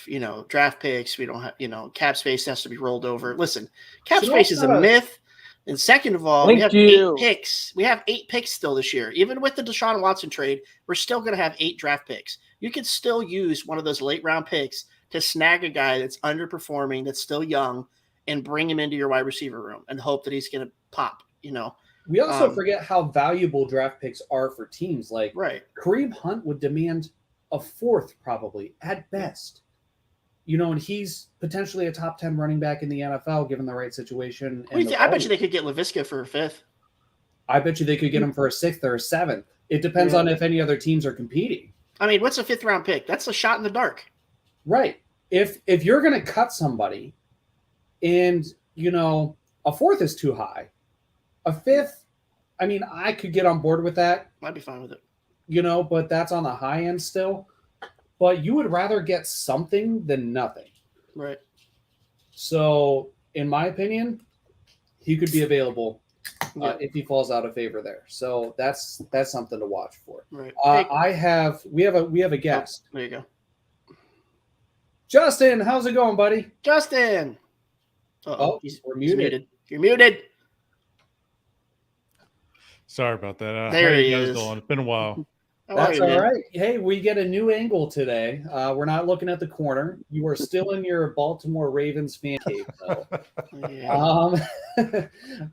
draft picks. We don't have, cap space has to be rolled over. Listen, cap space is a myth. And second of all, we have 8 picks. We have 8 picks still this year. Even with the Deshaun Watson trade, we're still going to have 8 draft picks. You can still use one of those late round picks to snag a guy that's underperforming, that's still young, and bring him into your wide receiver room and hope that he's going to pop, We also forget how valuable draft picks are for teams. Like, Kareem Hunt would demand a 4th probably at best. And he's potentially a top 10 running back in the NFL given the right situation. I bet you they could get Laviska for a 5th. I bet you they could get him for a 6th or a 7th. It depends on if any other teams are competing. I mean, what's a 5th round pick? That's a shot in the dark. Right. If you're going to cut somebody and, a 4th is too high, a 5th, I mean, I could get on board with that. I'd be fine with it. But that's on the high end still. But you would rather get something than nothing. Right. So, in my opinion, he could be available if he falls out of favor there. So that's something to watch for. Right. We have a guest. Oh, there you go. Justin, how's it going, buddy? Justin. We're muted. You're muted. Sorry about that. There he is. It's been a while. That's all right. Hey, we get a new angle today. We're not looking at the corner. You are still in your Baltimore Ravens fan cave, though.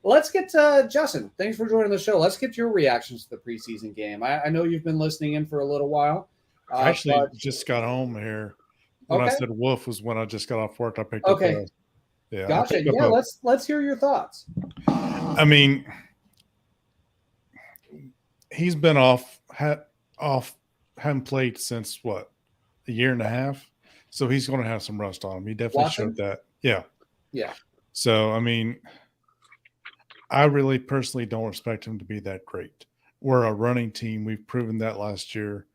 Let's get to Justin. Thanks for joining the show. Let's get your reactions to the preseason game. I know you've been listening in for a little while. I actually just got home here. When I said wolf was when I just got off work. I picked up. Gotcha. Yeah, let's hear your thoughts. I mean, he's been hadn't played since a year and a half. So he's going to have some rust on him. He definitely showed that. Yeah. Yeah. So, I mean, I really personally don't expect him to be that great. We're a running team. We've proven that last year.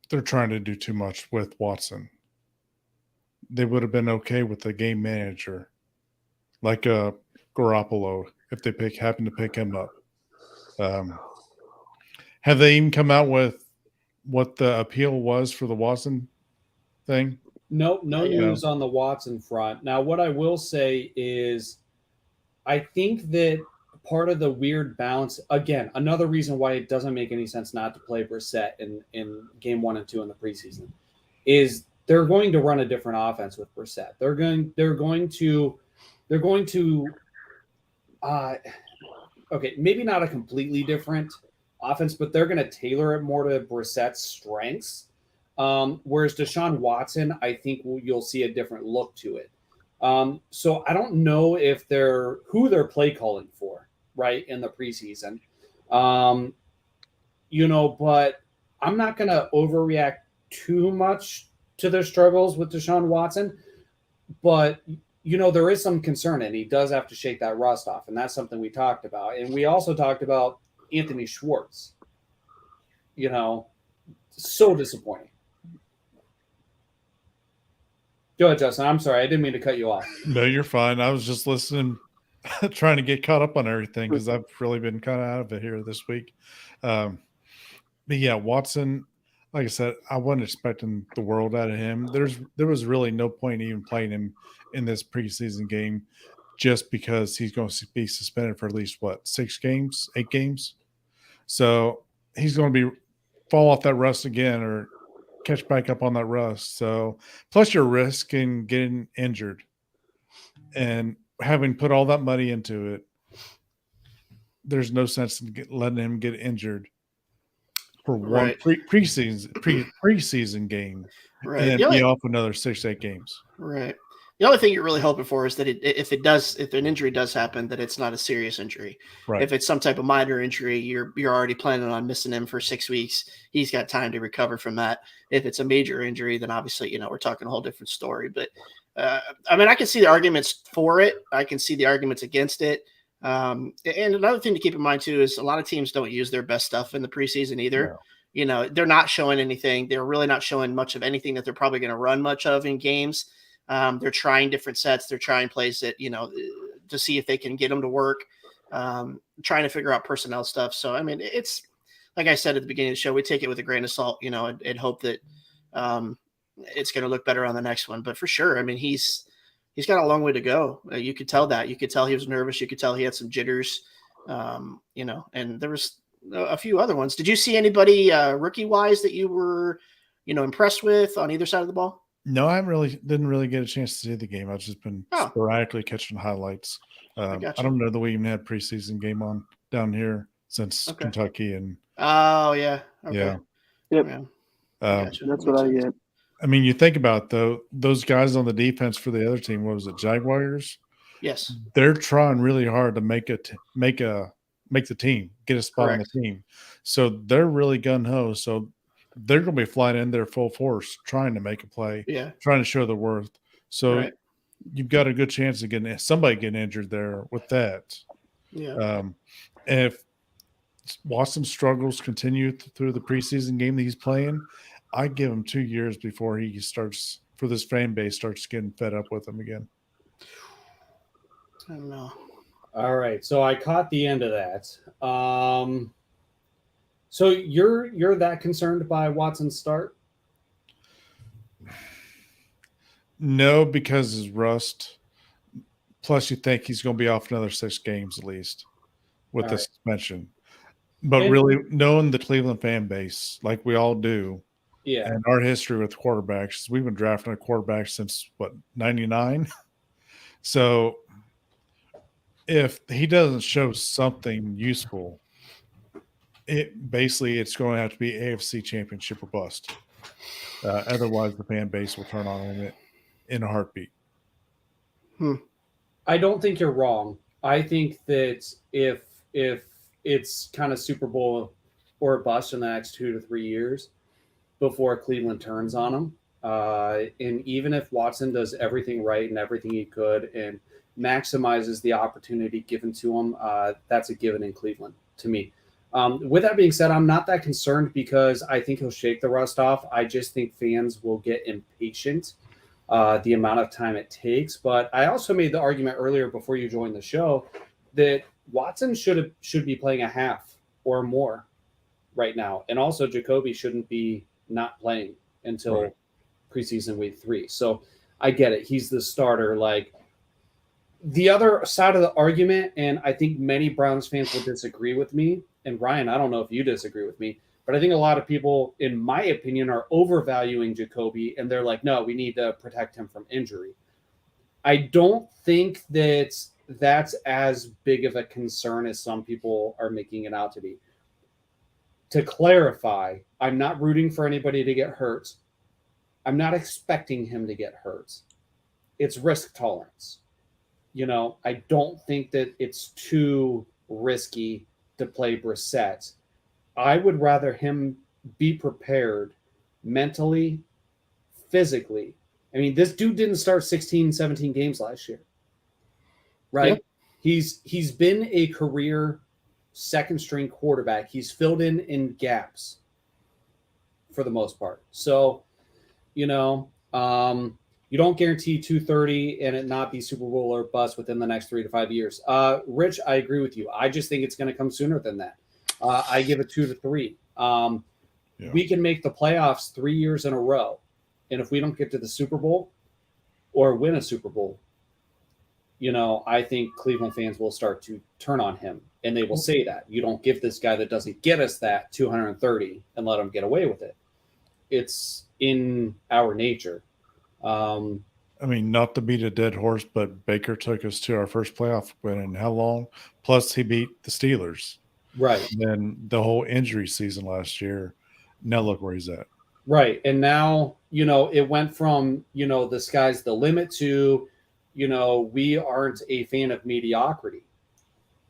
They're trying to do too much with Watson. They would have been okay with a game manager like a Garoppolo if they happen to pick him up. Have they even come out with what the appeal was for the Watson thing? No news on the Watson front. Now, what I will say is I think that part of the weird balance. Again, another reason why it doesn't make any sense not to play Brissett in game 1 and 2 in the preseason is they're going to run a different offense with Brissett. They're going to okay, maybe not a completely different offense, but they're going to tailor it more to Brissett's strengths. Whereas Deshaun Watson, I think you'll see a different look to it. So I don't know if who they're play calling for, right, in the preseason. But I'm not going to overreact too much to their struggles with Deshaun Watson. But, there is some concern, and he does have to shake that rust off, and that's something we talked about. And we also talked about Anthony Schwartz. So disappointing. Go ahead, Justin. I'm sorry. I didn't mean to cut you off. No, you're fine. I was just listening, trying to get caught up on everything because I've really been kind of out of it here this week. But yeah, Watson, like I said, I wasn't expecting the world out of him. There was really no point in even playing him in this preseason game just because he's going to be suspended for at least, 8 games? So he's going to fall off that rust again or catch back up on that rust. So plus you're risking getting injured, and having put all that money into it, there's no sense in letting him get injured for one preseason game, right, and then be off another 6-8 games. Right. The only thing you're really hoping for is that if an injury does happen, that it's not a serious injury. Right. If it's some type of minor injury, you're already planning on missing him for 6 weeks. He's got time to recover from that. If it's a major injury, then obviously, we're talking a whole different story. But I can see the arguments for it. I can see the arguments against it. And another thing to keep in mind too is a lot of teams don't use their best stuff in the preseason either. No. They're not showing anything. They're really not showing much of anything that they're probably going to run much of in games. They're trying different sets. They're trying plays that, to see if they can get them to work, trying to figure out personnel stuff. So, it's like I said at the beginning of the show, we take it with a grain of salt, and hope that it's going to look better on the next one. But for sure, he's got a long way to go. You could tell that. You could tell he was nervous. You could tell he had some jitters, and there was a few other ones. Did you see anybody rookie-wise that you were, impressed with on either side of the ball? No, I didn't really get a chance to see the game. I've just been sporadically catching highlights. I don't know that we even had preseason game on down here since Kentucky and. Oh yeah. Okay. Yeah. Yep. Gotcha. That's what I get. You think about it, though, those guys on the defense for the other team. What was it, Jaguars? Yes. They're trying really hard to make the team, get a spot on the team. So they're really gun ho. So they're going to be flying in there full force, trying to make a play, trying to show their worth. So you've got a good chance of getting somebody getting injured there with that. Yeah. If Watson struggles continue through the preseason game that he's playing, I give him 2 years before he starts, for this fan base, starts getting fed up with him again. I don't know. All right, so I caught the end of that. So you're that concerned by Watson's start? No, because his rust. Plus, you think he's going to be off another 6 games at least with the suspension. But really, knowing the Cleveland fan base, like we all do, and our history with quarterbacks, we've been drafting a quarterback since, 99? So if he doesn't show something useful, it's going to have to be AFC Championship or bust. Otherwise, the fan base will turn on him in a heartbeat. I don't think you're wrong. I think that if it's kind of Super Bowl or bust in the next 2 to 3 years before Cleveland turns on him, and even if Watson does everything right and everything he could and maximizes the opportunity given to him, that's a given in Cleveland to me. With that being said, I'm not that concerned because I think he'll shake the rust off. I just think fans will get impatient the amount of time it takes. But I also made the argument earlier before you joined the show that Watson should be playing a half or more right now. And also Jacoby shouldn't be not playing until preseason week 3. So I get it. He's the starter. The other side of the argument, and I think many Browns fans will disagree with me, and Ryan, I don't know if you disagree with me, but I think a lot of people, in my opinion, are overvaluing Jacoby, and they're like, no, we need to protect him from injury. I don't think that's as big of a concern as some people are making it out to be. To clarify, I'm not rooting for anybody to get hurt. I'm not expecting him to get hurt. It's risk tolerance. I don't think that it's too risky to play Brissett. I would rather him be prepared mentally, physically. I mean, this dude didn't start 16, 17 games last year, right? Yep. He's been a career second-string quarterback. He's filled in gaps for the most part. So, you don't guarantee 230 and it not be Super Bowl or bust within the next 3 to 5 years. Rich, I agree with you. I just think it's going to come sooner than that. I give it 2 to 3. We can make the playoffs 3 years in a row. And if we don't get to the Super Bowl or win a Super Bowl, I think Cleveland fans will start to turn on him. And they will say that. You don't give this guy that doesn't get us that 230 and let him get away with it. It's in our nature. I mean, not to beat a dead horse, but Baker took us to our first playoff win in how long? Plus, he beat the Steelers. Right. And then the whole injury season last year. Now look where he's at. Right. And now, it went from, the sky's the limit to, we aren't a fan of mediocrity.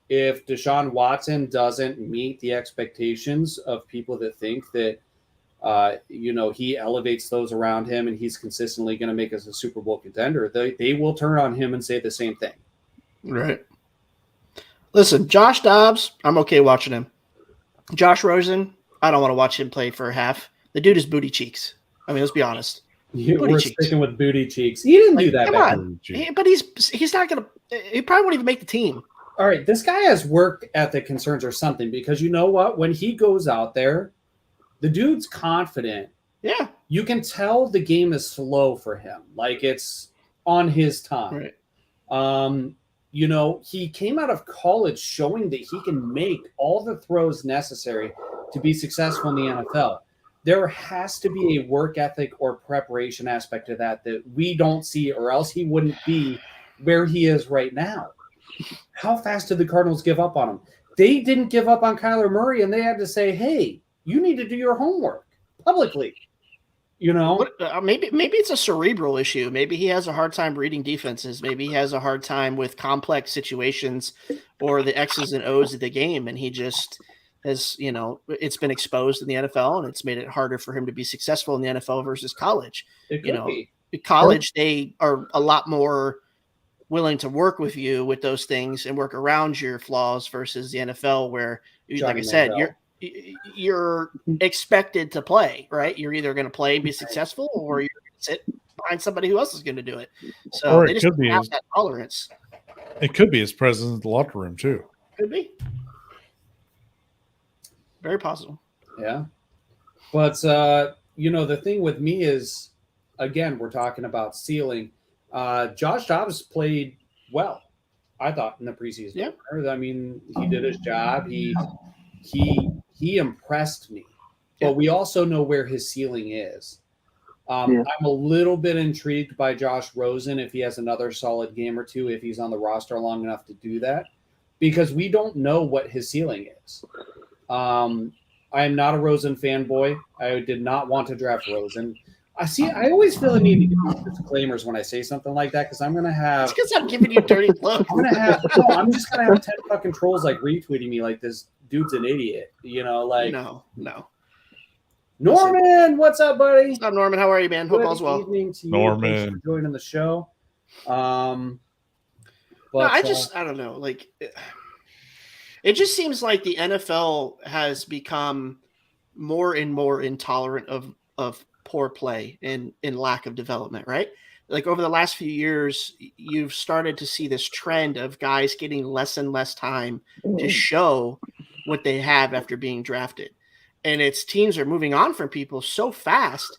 If Deshaun Watson doesn't meet the expectations of people that think that, he elevates those around him and he's consistently going to make us a Super Bowl contender, they will turn on him and say the same thing. Right. Listen, Josh Dobbs, I'm okay watching him. Josh Rosen, I don't want to watch him play for a half. The dude is booty cheeks. I mean, let's be honest. We're sticking with booty cheeks. He didn't do that. Come on. But he's not going to – he probably won't even make the team. All right, this guy has work ethic concerns or something because you know what? When he goes out there, the dude's confident. Yeah. You can tell the game is slow for him. Like it's on his time. Right. He came out of college showing that he can make all the throws necessary to be successful in the NFL. There has to be a work ethic or preparation aspect to that we don't see, or else he wouldn't be where he is right now. How fast did the Cardinals give up on him? They didn't give up on Kyler Murray, and they had to say, hey, you need to do your homework publicly. Maybe it's a cerebral issue. Maybe he has a hard time reading defenses. Maybe he has a hard time with complex situations or the X's and O's of the game, and he just has, it's been exposed in the NFL, and it's made it harder for him to be successful in the NFL versus college. College, they are a lot more willing to work with you with those things and work around your flaws versus the NFL, where, like I said, you're expected to play, right? You're either going to play and be successful, or you're going to sit behind somebody who else is going to do it. So they just don't have that tolerance. It could be his presence in the locker room too. Could be. Very possible. Yeah. But, the thing with me is, again, we're talking about ceiling. Josh Dobbs played well, I thought, in the preseason. Yeah. I mean, he did his job. He impressed me. But we also know where his ceiling is. I'm a little bit intrigued by Josh Rosen if he has another solid game or two, if he's on the roster long enough to do that, because we don't know what his ceiling is. I am not a Rosen fanboy. I did not want to draft Rosen. I always feel the need to give disclaimers when I say something like that, because I'm going to have – it's because I'm giving you dirty look. I'm just going to have 10 fucking trolls retweeting me like this dude's an idiot. No. Norman, what's up, buddy? What's up, Norman? How are you, man? Hope all's well. Good evening to you. Norman. Thanks for joining the show. I don't know. It just seems like the NFL has become more and more intolerant of poor play and lack of development, right? Like over the last few years, you've started to see this trend of guys getting less and less time to show what they have after being drafted. And it's teams are moving on from people so fast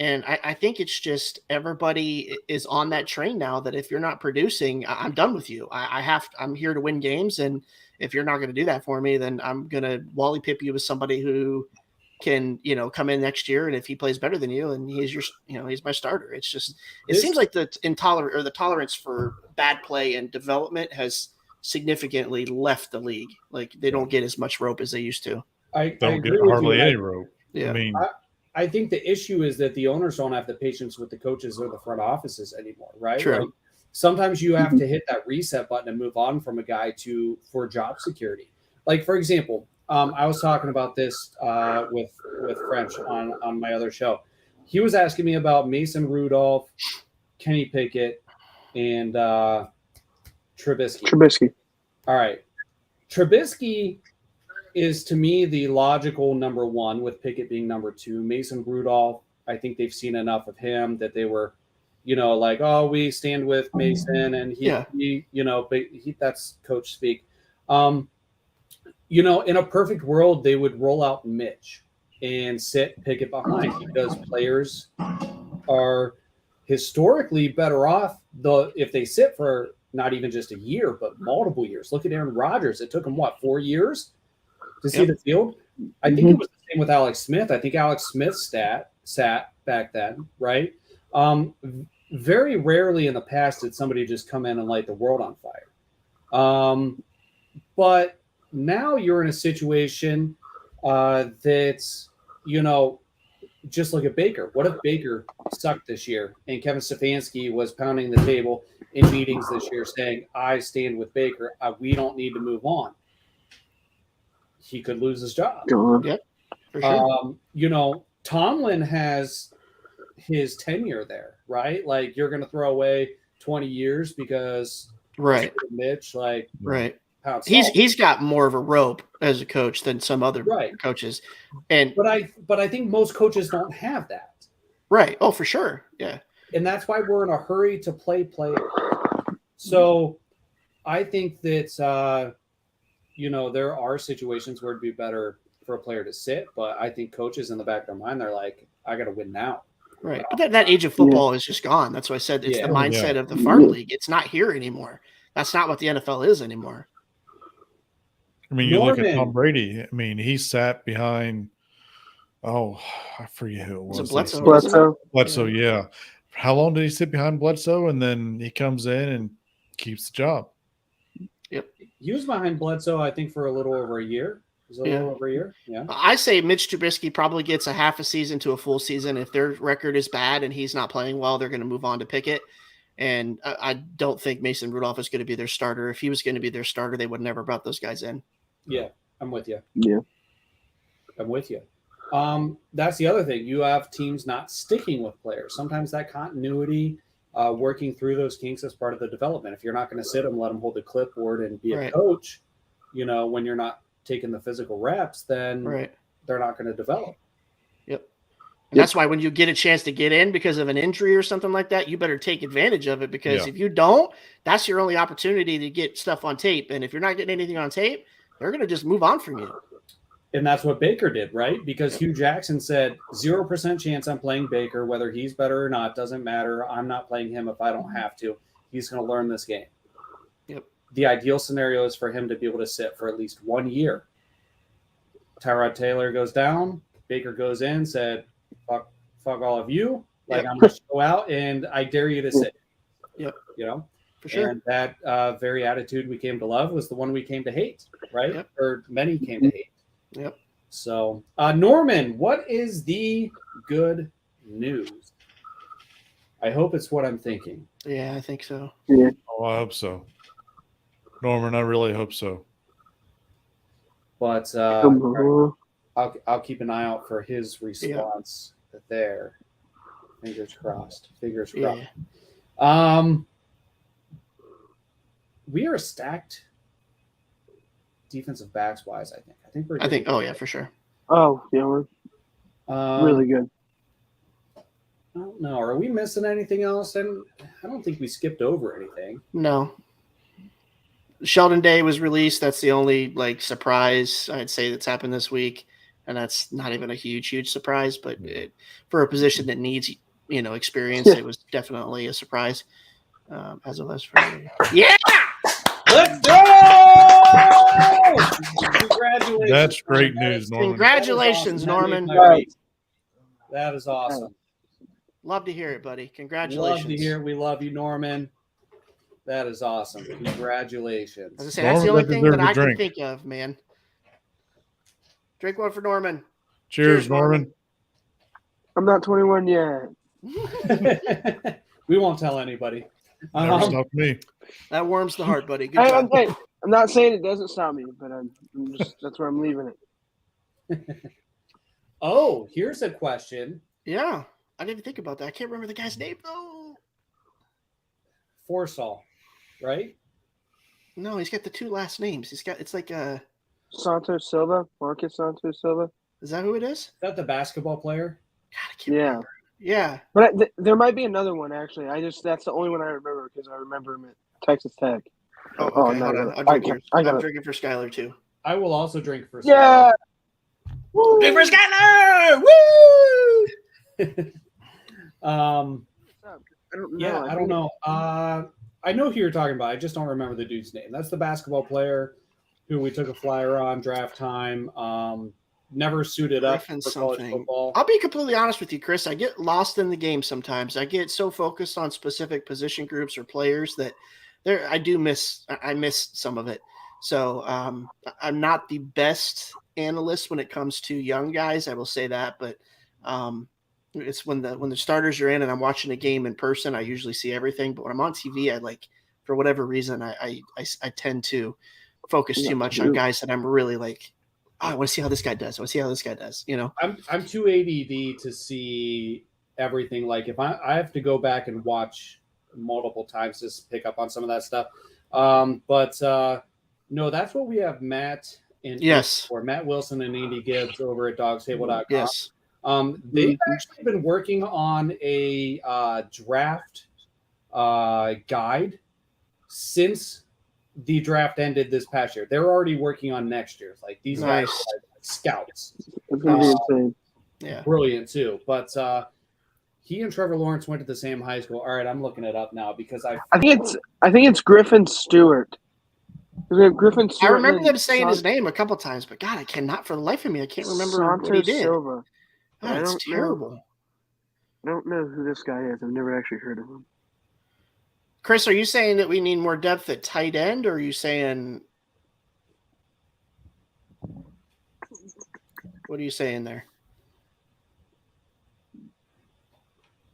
And I think it's just everybody is on that train now that if you're not producing, I'm done with you. I'm here to win games. And if you're not going to do that for me, then I'm going to Wally pip you with somebody who can, come in next year. And if he plays better than you and he's he's my starter. It's just, it seems like the tolerance for bad play and development has significantly left the league. Like they don't get as much rope as they used to. I don't get hardly any rope. Yeah. I mean, I think the issue is that the owners don't have the patience with the coaches or the front offices anymore, right? True. Like, sometimes you have to hit that reset button and move on from a guy for job security. Like, for example, I was talking about this with French on my other show. He was asking me about Mason Rudolph, Kenny Pickett, and Trubisky. All right. Trubisky is, to me, the logical number one, with Pickett being number two. Mason Rudolph, I think they've seen enough of him that they were, like, oh, we stand with Mason, and that's coach speak. In a perfect world, they would roll out Mitch and sit Pickett behind, because players are historically better off if they sit for not even just a year, but multiple years. Look at Aaron Rodgers. It took him, 4 years to see the field? I think it was the same with Alex Smith. I think Alex Smith sat back then, right? Very rarely in the past did somebody just come in and light the world on fire. But now you're in a situation that's, just look at Baker. What if Baker sucked this year and Kevin Stefanski was pounding the table in meetings this year saying, I stand with Baker. We don't need to move on. He could lose his job. Yep, for sure. Tomlin has his tenure there, right? Like, you're going to throw away 20 years because Mitch, right. He's got more of a rope as a coach than some other coaches, but I think most coaches don't have that. Right. Oh, for sure. Yeah. And that's why we're in a hurry to play players. So I think that there are situations where it'd be better for a player to sit, but I think coaches in the back of their mind, they're like, I got to win now. Right. But that age of football is just gone. That's why I said it's the mindset of the farm league. It's not here anymore. That's not what the NFL is anymore. I mean, you look at Tom Brady. I mean, he sat behind, I forget who it was. Bledsoe, yeah. How long did he sit behind Bledsoe? And then he comes in and keeps the job. Yep. He was behind Bledsoe, I think, for a little over a year. Yeah. I say Mitch Trubisky probably gets a half a season to a full season. If their record is bad and he's not playing well, they're going to move on to Pickett. And I don't think Mason Rudolph is going to be their starter. If he was going to be their starter, they would never brought those guys in. Yeah, I'm with you. Yeah. I'm with you. That's the other thing. You have teams not sticking with players. Sometimes that continuity, working through those kinks as part of the development. If you're not going to sit them, let them hold the clipboard and be a coach, when you're not taking the physical reps, then they're not going to develop. Yep. And that's why when you get a chance to get in because of an injury or something like that, you better take advantage of it, because if you don't, that's your only opportunity to get stuff on tape. And if you're not getting anything on tape, they're going to just move on from you. And that's what Baker did, right? Because Hugh Jackson said, 0% chance I'm playing Baker, whether he's better or not, doesn't matter. I'm not playing him if I don't have to. He's going to learn this game. Yep. The ideal scenario is for him to be able to sit for at least 1 year. Tyrod Taylor goes down. Baker goes in, said, fuck all of you. Like, I'm going to go out, and I dare you to sit. Yep. For sure. And that very attitude we came to love was the one we came to hate, right? Yep. Or many came to hate. Yep. So, Norman, what is the good news? I hope it's what I'm thinking. Yeah, I think so. Yeah. Oh, I hope so. Norman, I really hope so. But I'll keep an eye out for his response there. Fingers crossed. Yeah. We are stacked defensive backs wise, I think. I think for sure. Oh, yeah, we're really good. I don't know. Are we missing anything else? And I don't think we skipped over anything. No. Sheldon Day was released. That's the only surprise I'd say that's happened this week. and that's not even a huge surprise. But for a position that needs experience, it was definitely a surprise. As it was for me. Yeah, let's go! Congratulations! That's great news, Norman. Congratulations, Norman. That is awesome. Love to hear it, buddy. Congratulations. Love to hear it. We love you, Norman. That is awesome. Congratulations. As I say, that's the only thing that I can think of, man. Drink one for Norman. Cheers, Norman. I'm not 21 yet. We won't tell anybody. Never stopped me. That warms the heart, buddy. Good job. I'm not saying it doesn't stop me, but I'm just that's where I'm leaving it. Oh, here's a question. Yeah, I didn't even think about that. I can't remember the guy's name though. Forstall, right? No, he's got the two last names. It's like Santos Silva, Marcus Santos Silva. Is that who it is? Is that the basketball player? God, I can't remember. Yeah. But there might be another one, actually. That's the only one I remember because I remember him at Texas Tech. Oh, okay. Hold on. I'm drinking for Skylar, too. I will also drink for Skylar. Yeah! Woo! Drink for Skylar! Woo! I don't know. I know who you're talking about. I just don't remember the dude's name. That's the basketball player who we took a flyer on draft time. Never suited up for college football. I'll be completely honest with you, Chris. I get lost in the game sometimes. I get so focused on specific position groups or players that I miss some of it. So I'm not the best analyst when it comes to young guys. I will say that, but it's when the starters are in and I'm watching a game in person, I usually see everything. But when I'm on TV, for whatever reason, I tend to focus too much on guys that I'm really like, oh, I want to see how this guy does. I'm too ADD to see everything. Like if I have to go back and watch multiple times just to pick up on some of that stuff. No, that's what we have Matt and or Matt Wilson and Andy Gibbs over at dawgstable.com. Yes. They've actually been working on a draft guide since the draft ended this past year. They're already working on next year's. Like these guys are like scouts. Yeah, brilliant too. But he and Trevor Lawrence went to the same high school. All right, I'm looking it up now because I think it's Griffin Stewart. Griffin Stewart. I remember them saying his name a couple times, but God, I cannot for the life of me. I can't remember what he did. Silva. God, it's terrible. I don't know who this guy is. I've never actually heard of him. Chris, are you saying that we need more depth at tight end, or are you saying what are you saying there?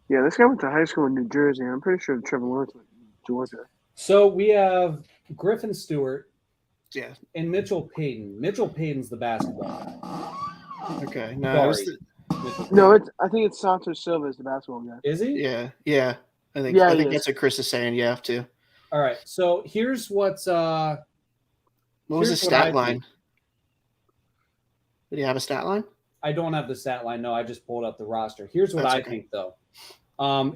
Yeah, this guy went to high school in New Jersey. I'm pretty sure Trevor Lawrence went to Georgia. So we have Griffin Stewart, and Mitchell Payton. Mitchell Payton's the basketball guy. Okay, no, I think it's Santos Silva is the basketball guy. Is he? Yeah. I think that's what Chris is saying. You have to. All right. So here's what's what was the stat line? Did he have a stat line? I don't have the stat line. No, I just pulled up the roster. Here's what I think though.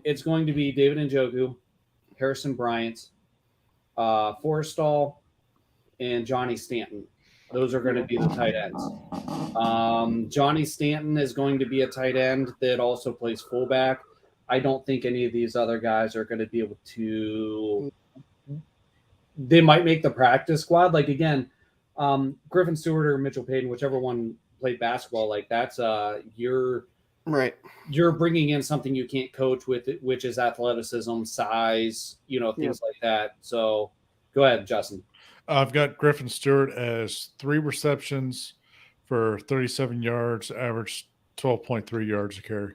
It's going to be David Njoku, Harrison Bryant, Forstall, and Johnny Stanton. Those are going to be the tight ends. Johnny Stanton is going to be a tight end that also plays fullback. I don't think any of these other guys are going to be able to – they might make the practice squad. Like, again, Griffin Stewart or Mitchell Payton, whichever one played basketball, like that's you're bringing in something you can't coach with, which is athleticism, size, things like that. So go ahead, Justin. I've got Griffin Stewart as 3 receptions for 37 yards, average 12.3 yards a carry.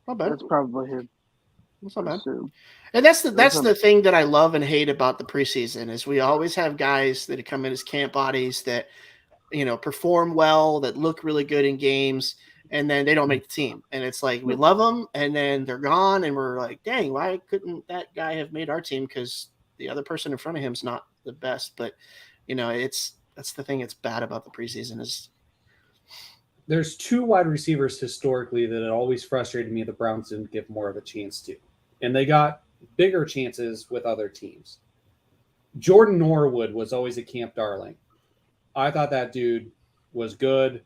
Not bad. That's probably him. That's not bad. And that's the thing that I love and hate about the preseason is we always have guys that come in as camp bodies that, perform well, that look really good in games, and then they don't make the team. And it's like we love them, and then they're gone, and we're like, dang, why couldn't that guy have made our team? Because the other person in front of him is not the best. But, that's the thing that's bad about the preseason is there's 2 wide receivers historically that it always frustrated me the Browns didn't give more of a chance to. And they got bigger chances with other teams. Jordan Norwood was always a camp darling. I thought that dude was good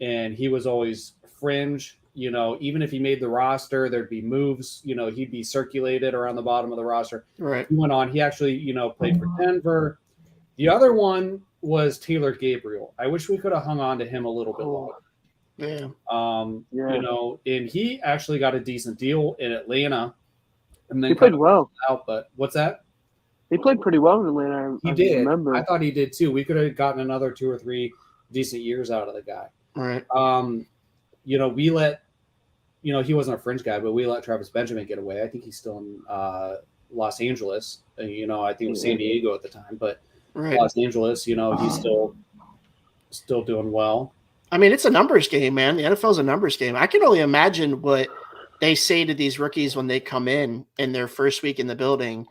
and he was always fringe. Even if he made the roster, there'd be moves. He'd be circulated around the bottom of the roster. Right. He went on. He actually, played for Denver. The other one was Taylor Gabriel. I wish we could have hung on to him a little bit longer. Yeah. And he actually got a decent deal in Atlanta. And then He played well. But what's that? He played pretty well in Atlanta. He did. Remember. I thought he did too. We could have gotten another 2 or 3 decent years out of the guy. Right. We let, he wasn't a fringe guy, but we let Travis Benjamin get away. I think he's still in Los Angeles. I think it was San Diego at the time, but Los Angeles, he's still doing well. I mean, it's a numbers game, man. The NFL is a numbers game. I can only imagine what they say to these rookies when they come in their first week in the building.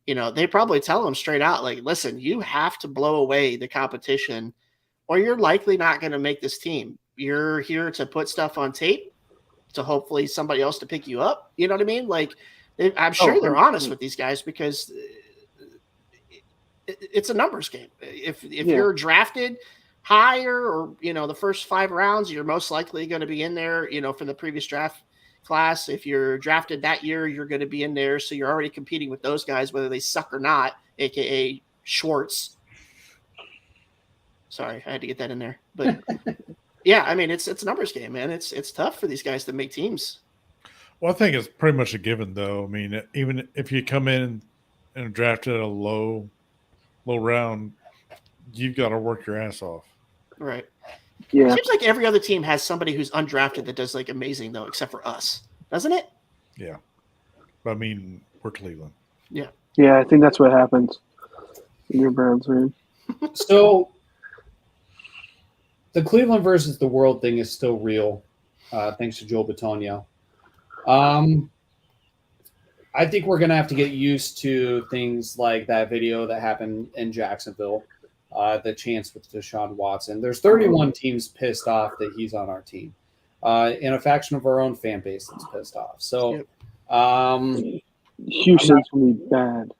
They probably tell them straight out, like, listen, you have to blow away the competition or you're likely not going to make this team. You're here to put stuff on tape to hopefully somebody else to pick you up. You know what I mean? Like, I'm sure they're honest with these guys because it's a numbers game. If you're drafted higher or, the first 5 rounds, you're most likely going to be in there, from the previous draft class. If you're drafted that year, you're going to be in there. So you're already competing with those guys, whether they suck or not, AKA Schwartz. Sorry, I had to get that in there. But yeah, I mean, it's a numbers game, man. It's tough for these guys to make teams. Well, I think it's pretty much a given, though. I mean, even if you come in and are drafted at a low round, you've got to work your ass off. Right. Yeah. It seems like every other team has somebody who's undrafted that does like amazing though, except for us, doesn't it? Yeah. I mean, we're Cleveland. Yeah. Yeah, I think that's what happens in your Browns, man. So the Cleveland versus the world thing is still real, thanks to Joe Bitonio. I think we're going to have to get used to things like that video that happened in Jacksonville, the chance with Deshaun Watson. There's 31 teams pissed off that he's on our team, and a faction of our own fan base that's pissed off. So Houston's going to be bad.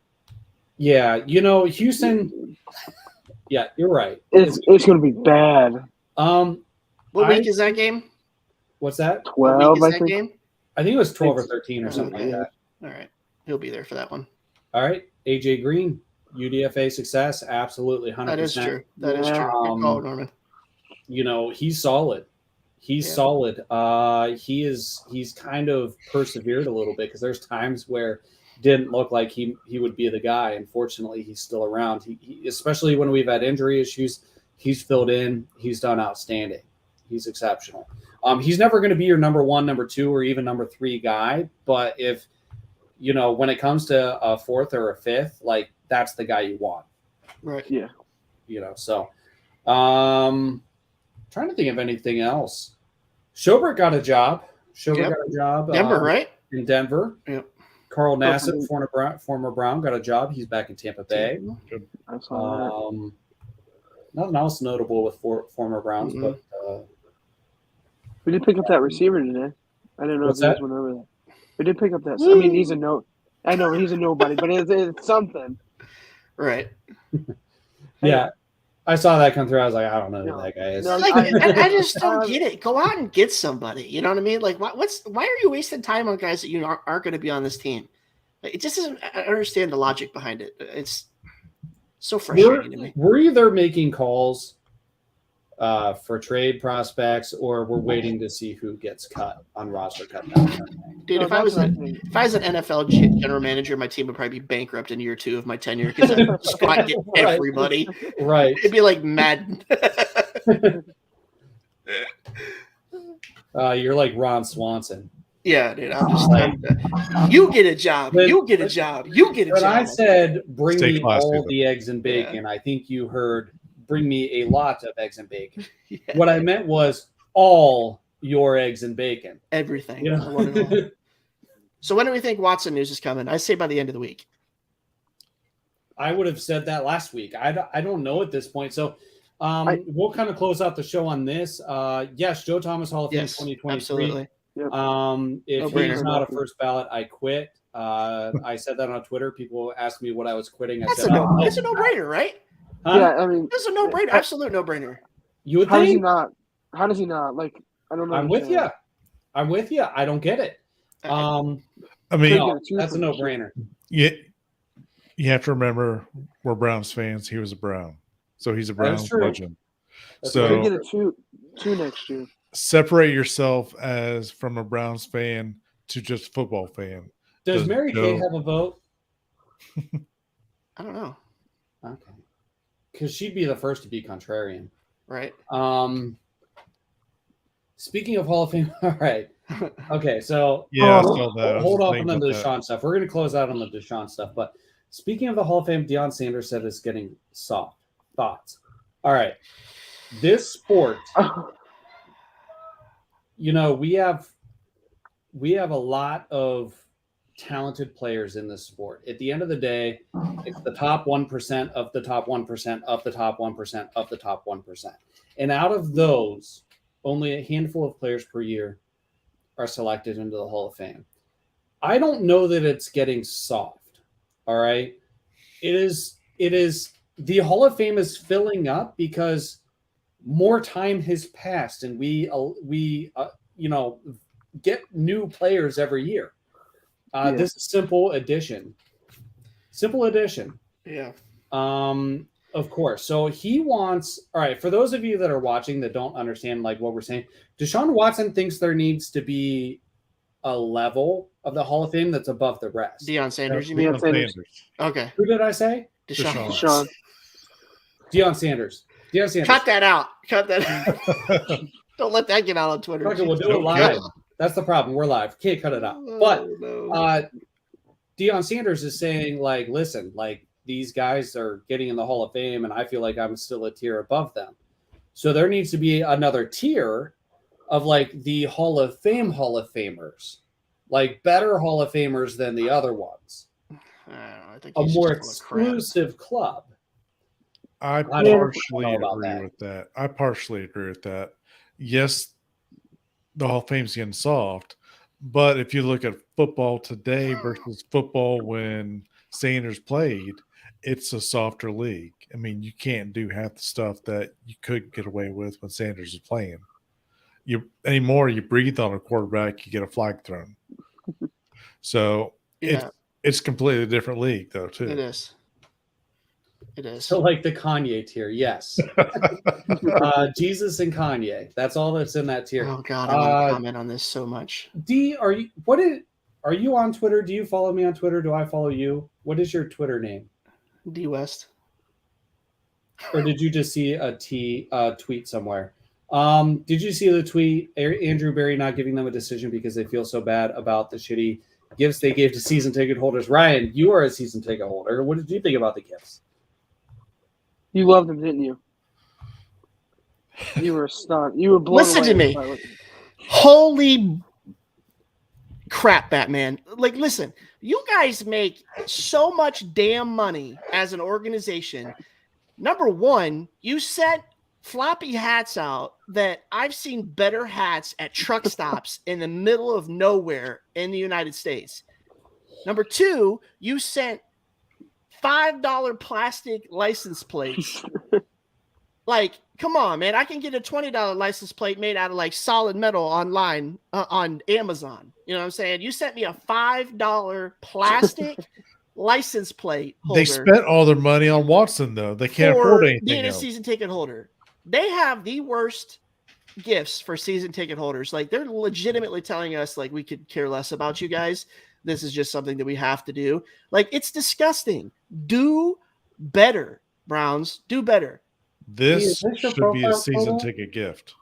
Yeah, Houston – yeah, you're right. It's going to be bad. What week is that game? What's that? 12, I think. Game? I think it was 12 or 13 or something like that. All right. He'll be there for that one. All right. AJ Green, UDFA success. Absolutely. 100%. That is true. That is true. Good call, Norman. He's solid. He's solid. He's kind of persevered a little bit because there's times where it didn't look like he would be the guy. Unfortunately, he's still around. He especially when we've had injury issues, he's filled in. He's done outstanding. He's exceptional. He's never going to be your number 1, number 2, or even number 3 guy. But if, when it comes to a 4th or a 5th, like that's the guy you want. Right. Yeah. So trying to think of anything else. Schobert got a job. Got a job. Denver, right? In Denver. Yep. Carl Nassib, former Brown, got a job. He's back in Tampa Bay. I saw that. Nothing else notable with former Browns, but we did pick up that receiver today. I didn't know if you guys went over that. We did pick up that. I mean, he's a nobody, but it's something. Right. Yeah. I saw that come through. I was like, I don't know who that guy is. I just don't get it. Go out and get somebody. You know what I mean? Like, why are you wasting time on guys that you aren't going to be on this team? It just isn't. I understand the logic behind it. It's so frustrating to me. We're either making calls for trade prospects, or we're waiting to see who gets cut on roster cut down. Dude, if I was an NFL general manager, my team would probably be bankrupt in year 2 of my tenure because I'd spot get everybody. Right. It'd be like Madden. You're like Ron Swanson. Yeah, dude. I'm just like, you get a job. You get a job. You get a job. When I said bring me all the eggs and bacon, I think you heard bring me a lot of eggs and bacon. Yeah. What I meant was all your eggs and bacon. Everything. So when do we think Watson news is coming? I say by the end of the week. I would have said that last week. I don't know at this point. So we'll kind of close out the show on this. Yes, Joe Thomas Hall of Fame 2023. Absolutely. Yep. If No he's not a first ballot, I quit. I said that on Twitter. People asked me what I was quitting. That's a no-brainer, right? Huh? Yeah, I mean, that's a no-brainer. Absolute no-brainer. You would how think? is he not? How does he not? Like, I don't know. I'm with you. I'm with you. I don't get it. I mean, no, that's a no-brainer. Yeah, you have to remember we're Browns fans. He was a Brown, so he's a Browns legend. So could get a two next year. Separate yourself as from a Browns fan to just a football fan. Does Mary Kay have a vote? I don't know. Okay, because she'd be the first to be contrarian, right? Speaking of Hall of Fame, all right. Okay, so hold off on the Deshaun stuff. We're going to close out on the Deshaun stuff, but speaking of the Hall of Fame, Deion Sanders said it's getting soft. Thoughts? All right, this sport. You know, we have a lot of talented players in this sport. At the end of the day, it's the top 1% of the top 1% of the top 1% of the top 1%. And out of those, only a handful of players per year are selected into the Hall of Fame. I don't know that it's getting soft. All right. It is the Hall of Fame is filling up because more time has passed and we get new players every year. This is simple addition. Yeah. Of course. So he wants, all right, for those of you that are watching that don't understand like what we're saying, Deshaun Watson thinks there needs to be a level of the Hall of Fame that's above the rest. Deion Sanders, you mean? Sanders. Okay. Who did I say? Deshaun. Deion Sanders. Cut that out. Don't let that get out on Twitter. Okay, we'll do it live. That's the problem. We're live. Can't cut it out. But Deion Sanders is saying, like, listen, like, these guys are getting in the Hall of Fame, and I feel like I'm still a tier above them. So there needs to be another tier of, like, the Hall of Famers, like better Hall of Famers than the other ones. I think a more exclusive club. I partially agree with that. I partially agree with that. Yes, the Hall of Fame's getting soft, but if you look at football today versus football when Sanders played, it's a softer league. I mean, you can't do half the stuff that you could get away with when Sanders is playing. You breathe on a quarterback, you get a flag thrown. So it's completely different league, though, too. It is. So, like the Kanye tier, yes. Jesus and Kanye. That's all that's in that tier. Oh God, I want to comment on this so much. D, are you on Twitter? Do you follow me on Twitter? Do I follow you? What is your Twitter name? D West. Or did you just see a tweet somewhere? Did you see the tweet? Andrew Berry not giving them a decision because they feel so bad about the shitty gifts they gave to season ticket holders. Ryan, you are a season ticket holder. What did you think about the gifts? You loved them, didn't you? You were stunned. You were blown away. Listen to me. Holy crap, Batman. Like, listen, you guys make so much damn money as an organization. Number one, you sent floppy hats out that I've seen better hats at truck stops in the middle of nowhere in the United States. Number two, you sent $5 plastic license plates. Like, come on, man. I can get a $20 license plate made out of like solid metal online on Amazon. You know what I'm saying? You sent me a $5 plastic license plate holder. They spent all their money on Watson, though. They can't afford anything being else. A season ticket holder. They have the worst gifts for season ticket holders. Like, they're legitimately telling us, like, we could care less about you guys. This is just something that we have to do. Like, it's disgusting. Do better, Browns. Do better. This should be a season ticket gift.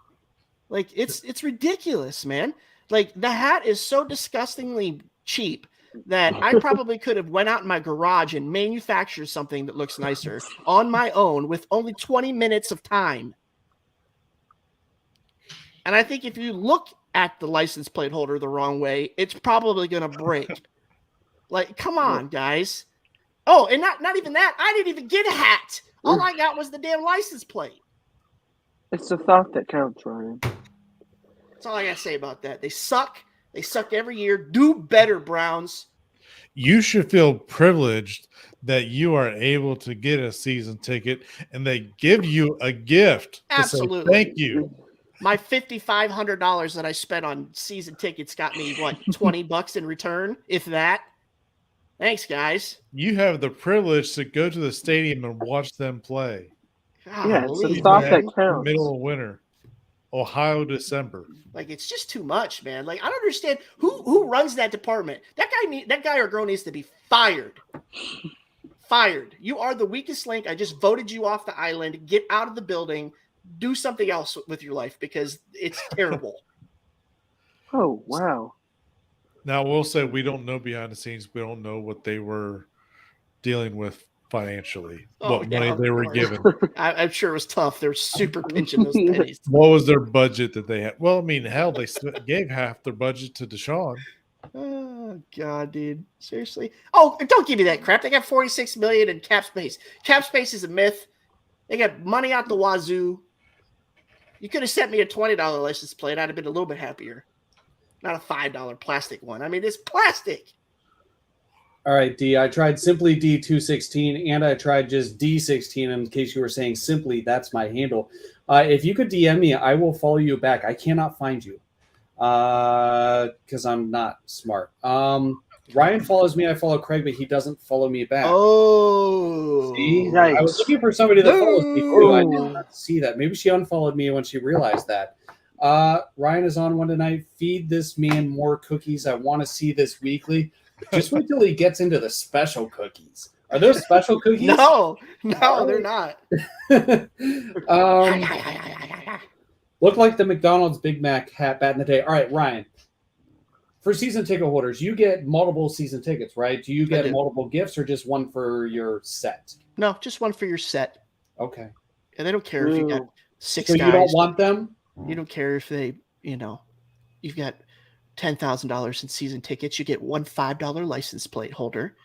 Like, it's ridiculous, man. Like, the hat is so disgustingly cheap that I probably could have went out in my garage and manufactured something that looks nicer on my own with only 20 minutes of time. And I think if you look at the license plate holder the wrong way, it's probably going to break. Like, come on, guys. Oh, and not even that. I didn't even get a hat. All I got was the damn license plate. It's the thought that counts, Ryan. That's all I got to say about that. They suck. They suck every year. Do better, Browns. You should feel privileged that you are able to get a season ticket and they give you a gift. Absolutely. To say thank you. My $5,500 that I spent on season tickets got me what, $20 in return, if that. Thanks, guys. You have the privilege to go to the stadium and watch them play. Yeah, it's the Golly, thought man. that counts. Middle of winter, Ohio, December. Like, it's just too much, man. Like, I don't understand who runs that department. That guy or girl needs to be fired. Fired. You are the weakest link. I just voted you off the island. Get out of the building. Do something else with your life because it's terrible. Oh, wow. Now, we'll say we don't know behind the scenes. We don't know what they were dealing with financially, what money they were given. I'm sure it was tough. They're super pinching those pennies. What was their budget that they had? Well, I mean, hell, they gave half their budget to Deshaun. Oh, God, dude. Seriously? Oh, don't give me that crap. They got $46 million in cap space. Cap space is a myth. They got money out the wazoo. You could have sent me a $20 license plate. I'd have been a little bit happier. Not a $5 plastic one. I mean, it's plastic. All right, D. I tried Simply D216 and I tried just D16. In case you were saying Simply, that's my handle. If you could DM me, I will follow you back. I cannot find you because I'm not smart. Ryan follows me. I follow Craig, but he doesn't follow me back. Oh, see? Yikes. I was looking for somebody that follows me too. I did not see that. Maybe she unfollowed me when she realized that. Ryan is on one tonight. Feed this man more cookies. I want to see this weekly. Just wait till he gets into the special cookies. Are those special cookies? No, they're not. Looked like the McDonald's Big Mac hat back in the day. All right, Ryan. For season ticket holders, you get multiple season tickets, right? Do you get multiple gifts or just one for your set? No, just one for your set. Okay. And they don't care if you got 6 so guys. You don't want them? You don't care if they, you've got $10,000 in season tickets. You get one $5 license plate holder.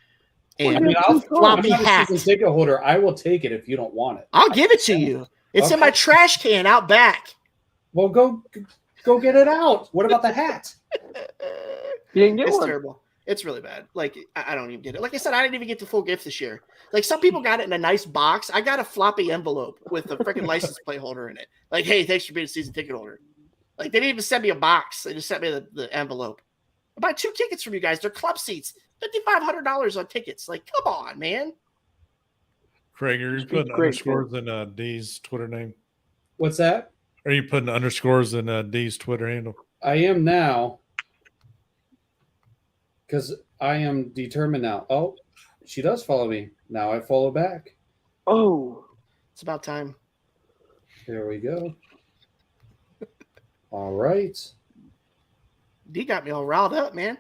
And I'm floppy not hat. a season ticket holder. I will take it if you don't want it. I'll give it to you. It's in my trash can out back. Well, go get it out. What about the hat? You didn't get It's one. terrible. It's really bad. Like, I don't even get it. Like I said, I didn't even get the full gift this year. Like, some people got it in a nice box. I got a floppy envelope with a freaking license plate holder in it. Like, hey, thanks for being a season ticket holder. Like, they didn't even send me a box. They just sent me the envelope. I bought 2 tickets from you guys. They're club seats. $5,500 on tickets. Like, come on, man. Craig, are you putting underscores in D's Twitter name? What's that? Are you putting underscores in D's Twitter handle? I am now. Because I am determined now. Oh, she does follow me. Now I follow back. Oh. It's about time. There we go. All right. D got me all riled up, man.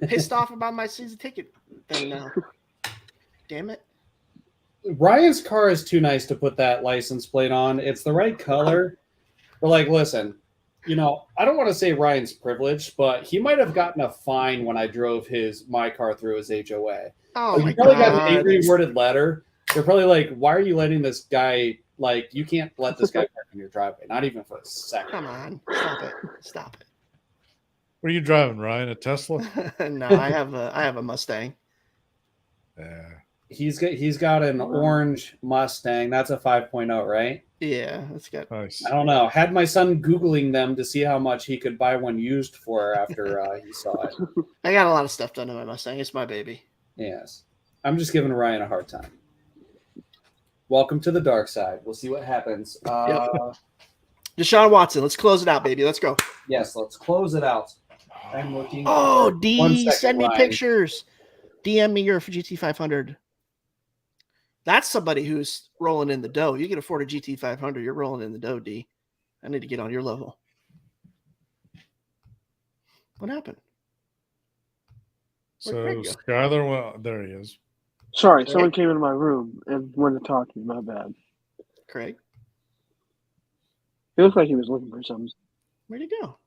Pissed off about my season ticket thing now. Damn it. Ryan's car is too nice to put that license plate on. It's the right color. But, like, listen, I don't want to say Ryan's privileged, but he might have gotten a fine when I drove my car through his HOA. Oh, my he probably God. got an angry worded letter. They're probably like, why are you letting this guy, like, you can't let this guy park in your driveway, not even for a second. Come on. Stop it. What are you driving, Ryan? A Tesla? No, I have a Mustang. Yeah. He's got an orange Mustang. That's a 5.0, right? Yeah, it's got. Nice. I don't know. Had my son Googling them to see how much he could buy one used for after he saw it. I got a lot of stuff done to my Mustang. It's my baby. Yes. I'm just giving Ryan a hard time. Welcome to the dark side. We'll see what happens. Deshaun Watson. Let's close it out, baby. Let's go. Yes, let's close it out. I'm looking. Oh, One D, second, send me Ryan. pictures. DM me your GT500. That's somebody who's rolling in the dough. You can afford a GT500. You're rolling in the dough, D. I need to get on your level. What happened? So Where'd Craig go? Skyler, well, there he is. Sorry, someone came into my room and wanted to talk to me. My bad. Craig, He looked like he was looking for something. where'd he go?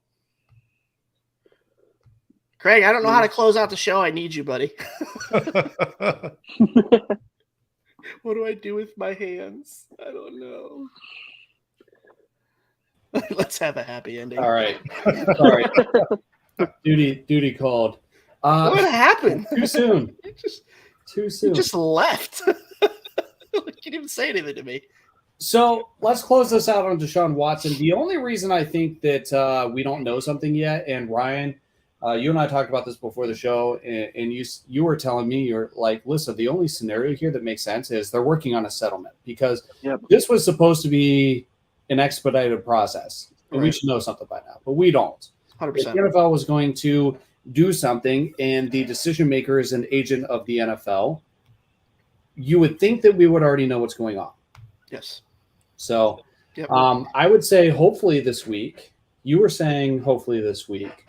Craig, I don't know how to close out the show. I need you, buddy. What do I do with my hands? I don't know. Let's have a happy ending. All right. Sorry. Duty called. What happened? Too soon. Too soon. You just left. You didn't even say anything to me. So let's close this out on Deshaun Watson. The only reason I think that we don't know something yet, and Ryan, you and I talked about this before the show, and you were telling me, you're like, listen, the only scenario here that makes sense is they're working on a settlement because this was supposed to be an expedited process. And we should know something by now, but we don't. 100%. If the NFL was going to do something and the decision maker is an agent of the NFL, you would think that we would already know what's going on. Yes. So I would say hopefully this week. You were saying hopefully this week.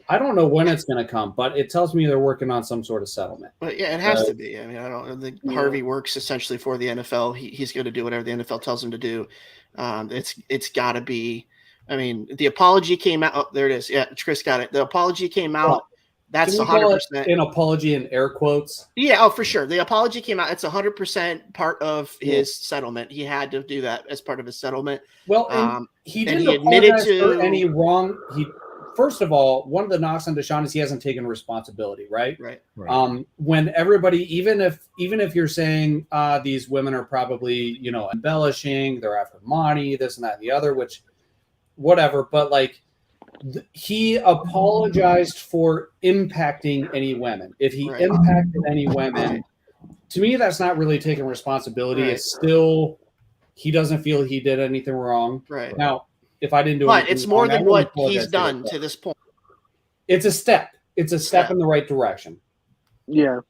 I don't know when it's going to come, but it tells me they're working on some sort of settlement. But yeah, it has to be. I mean, I don't think Harvey works essentially for the NFL. He's going to do whatever the NFL tells him to do. It's got to be. I mean, the apology came out. Oh, there it is. Yeah, Chris got it. The apology came out. That's 100%. An apology in air quotes. Yeah, oh, for sure. The apology came out. It's 100% part of his settlement. He had to do that as part of his settlement. Well, he didn't admit to any wrong. First of all, one of the knocks on Deshaun is he hasn't taken responsibility, right? Right. When everybody, even if you're saying these women are probably, embellishing, they're after money, this and that and the other, which whatever, but like he apologized for impacting any women. If he impacted any women, to me, that's not really taking responsibility. It's still, he doesn't feel he did anything wrong. Right. Now, if I didn't do it, but it's more than what he's done to this point. It's a step. It's a step in the right direction. Yeah.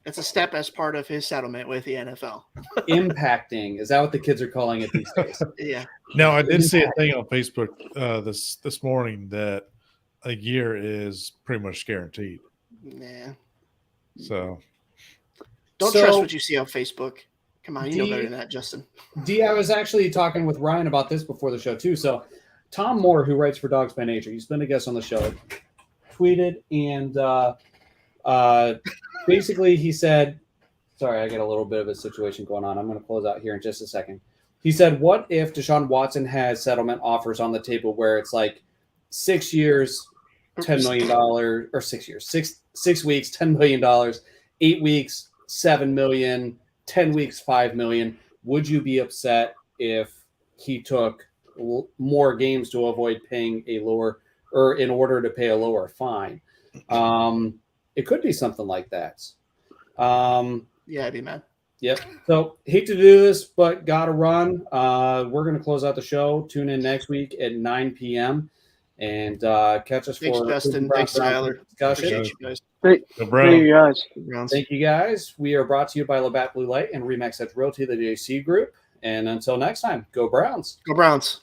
It's a step as part of his settlement with the NFL. Impacting. Is that what the kids are calling it these days? Yeah. Now, I did see a thing on Facebook this morning that a year is pretty much guaranteed. Yeah. So. Don't trust what you see on Facebook. Come on, you know better than that, Justin. I was actually talking with Ryan about this before the show, too. So Tom Moore, who writes for Dogs by Nature, he's been a guest on the show, tweeted and basically he said, sorry, I got a little bit of a situation going on. I'm going to close out here in just a second. He said, what if Deshaun Watson has settlement offers on the table where it's like 6 years, $10 million, or 6 years, 6 weeks, $10 million, 8 weeks, $7 million, 10 weeks, $5 million. Would you be upset if he took more games to avoid paying a lower, or in order to pay a lower fine? It could be something like that. Yeah, I'd be mad. Yep. So hate to do this, but gotta run. We're gonna close out the show. Tune in next week at 9 p.m. and catch us Thanks, for Justin. Thanks, Tyler. Discussion. You guys. Thank you guys. Thank you guys. We are brought to you by Labatt Blue Light and Remax Edge Realty, the JC Group. And until next time, go Browns. Go Browns.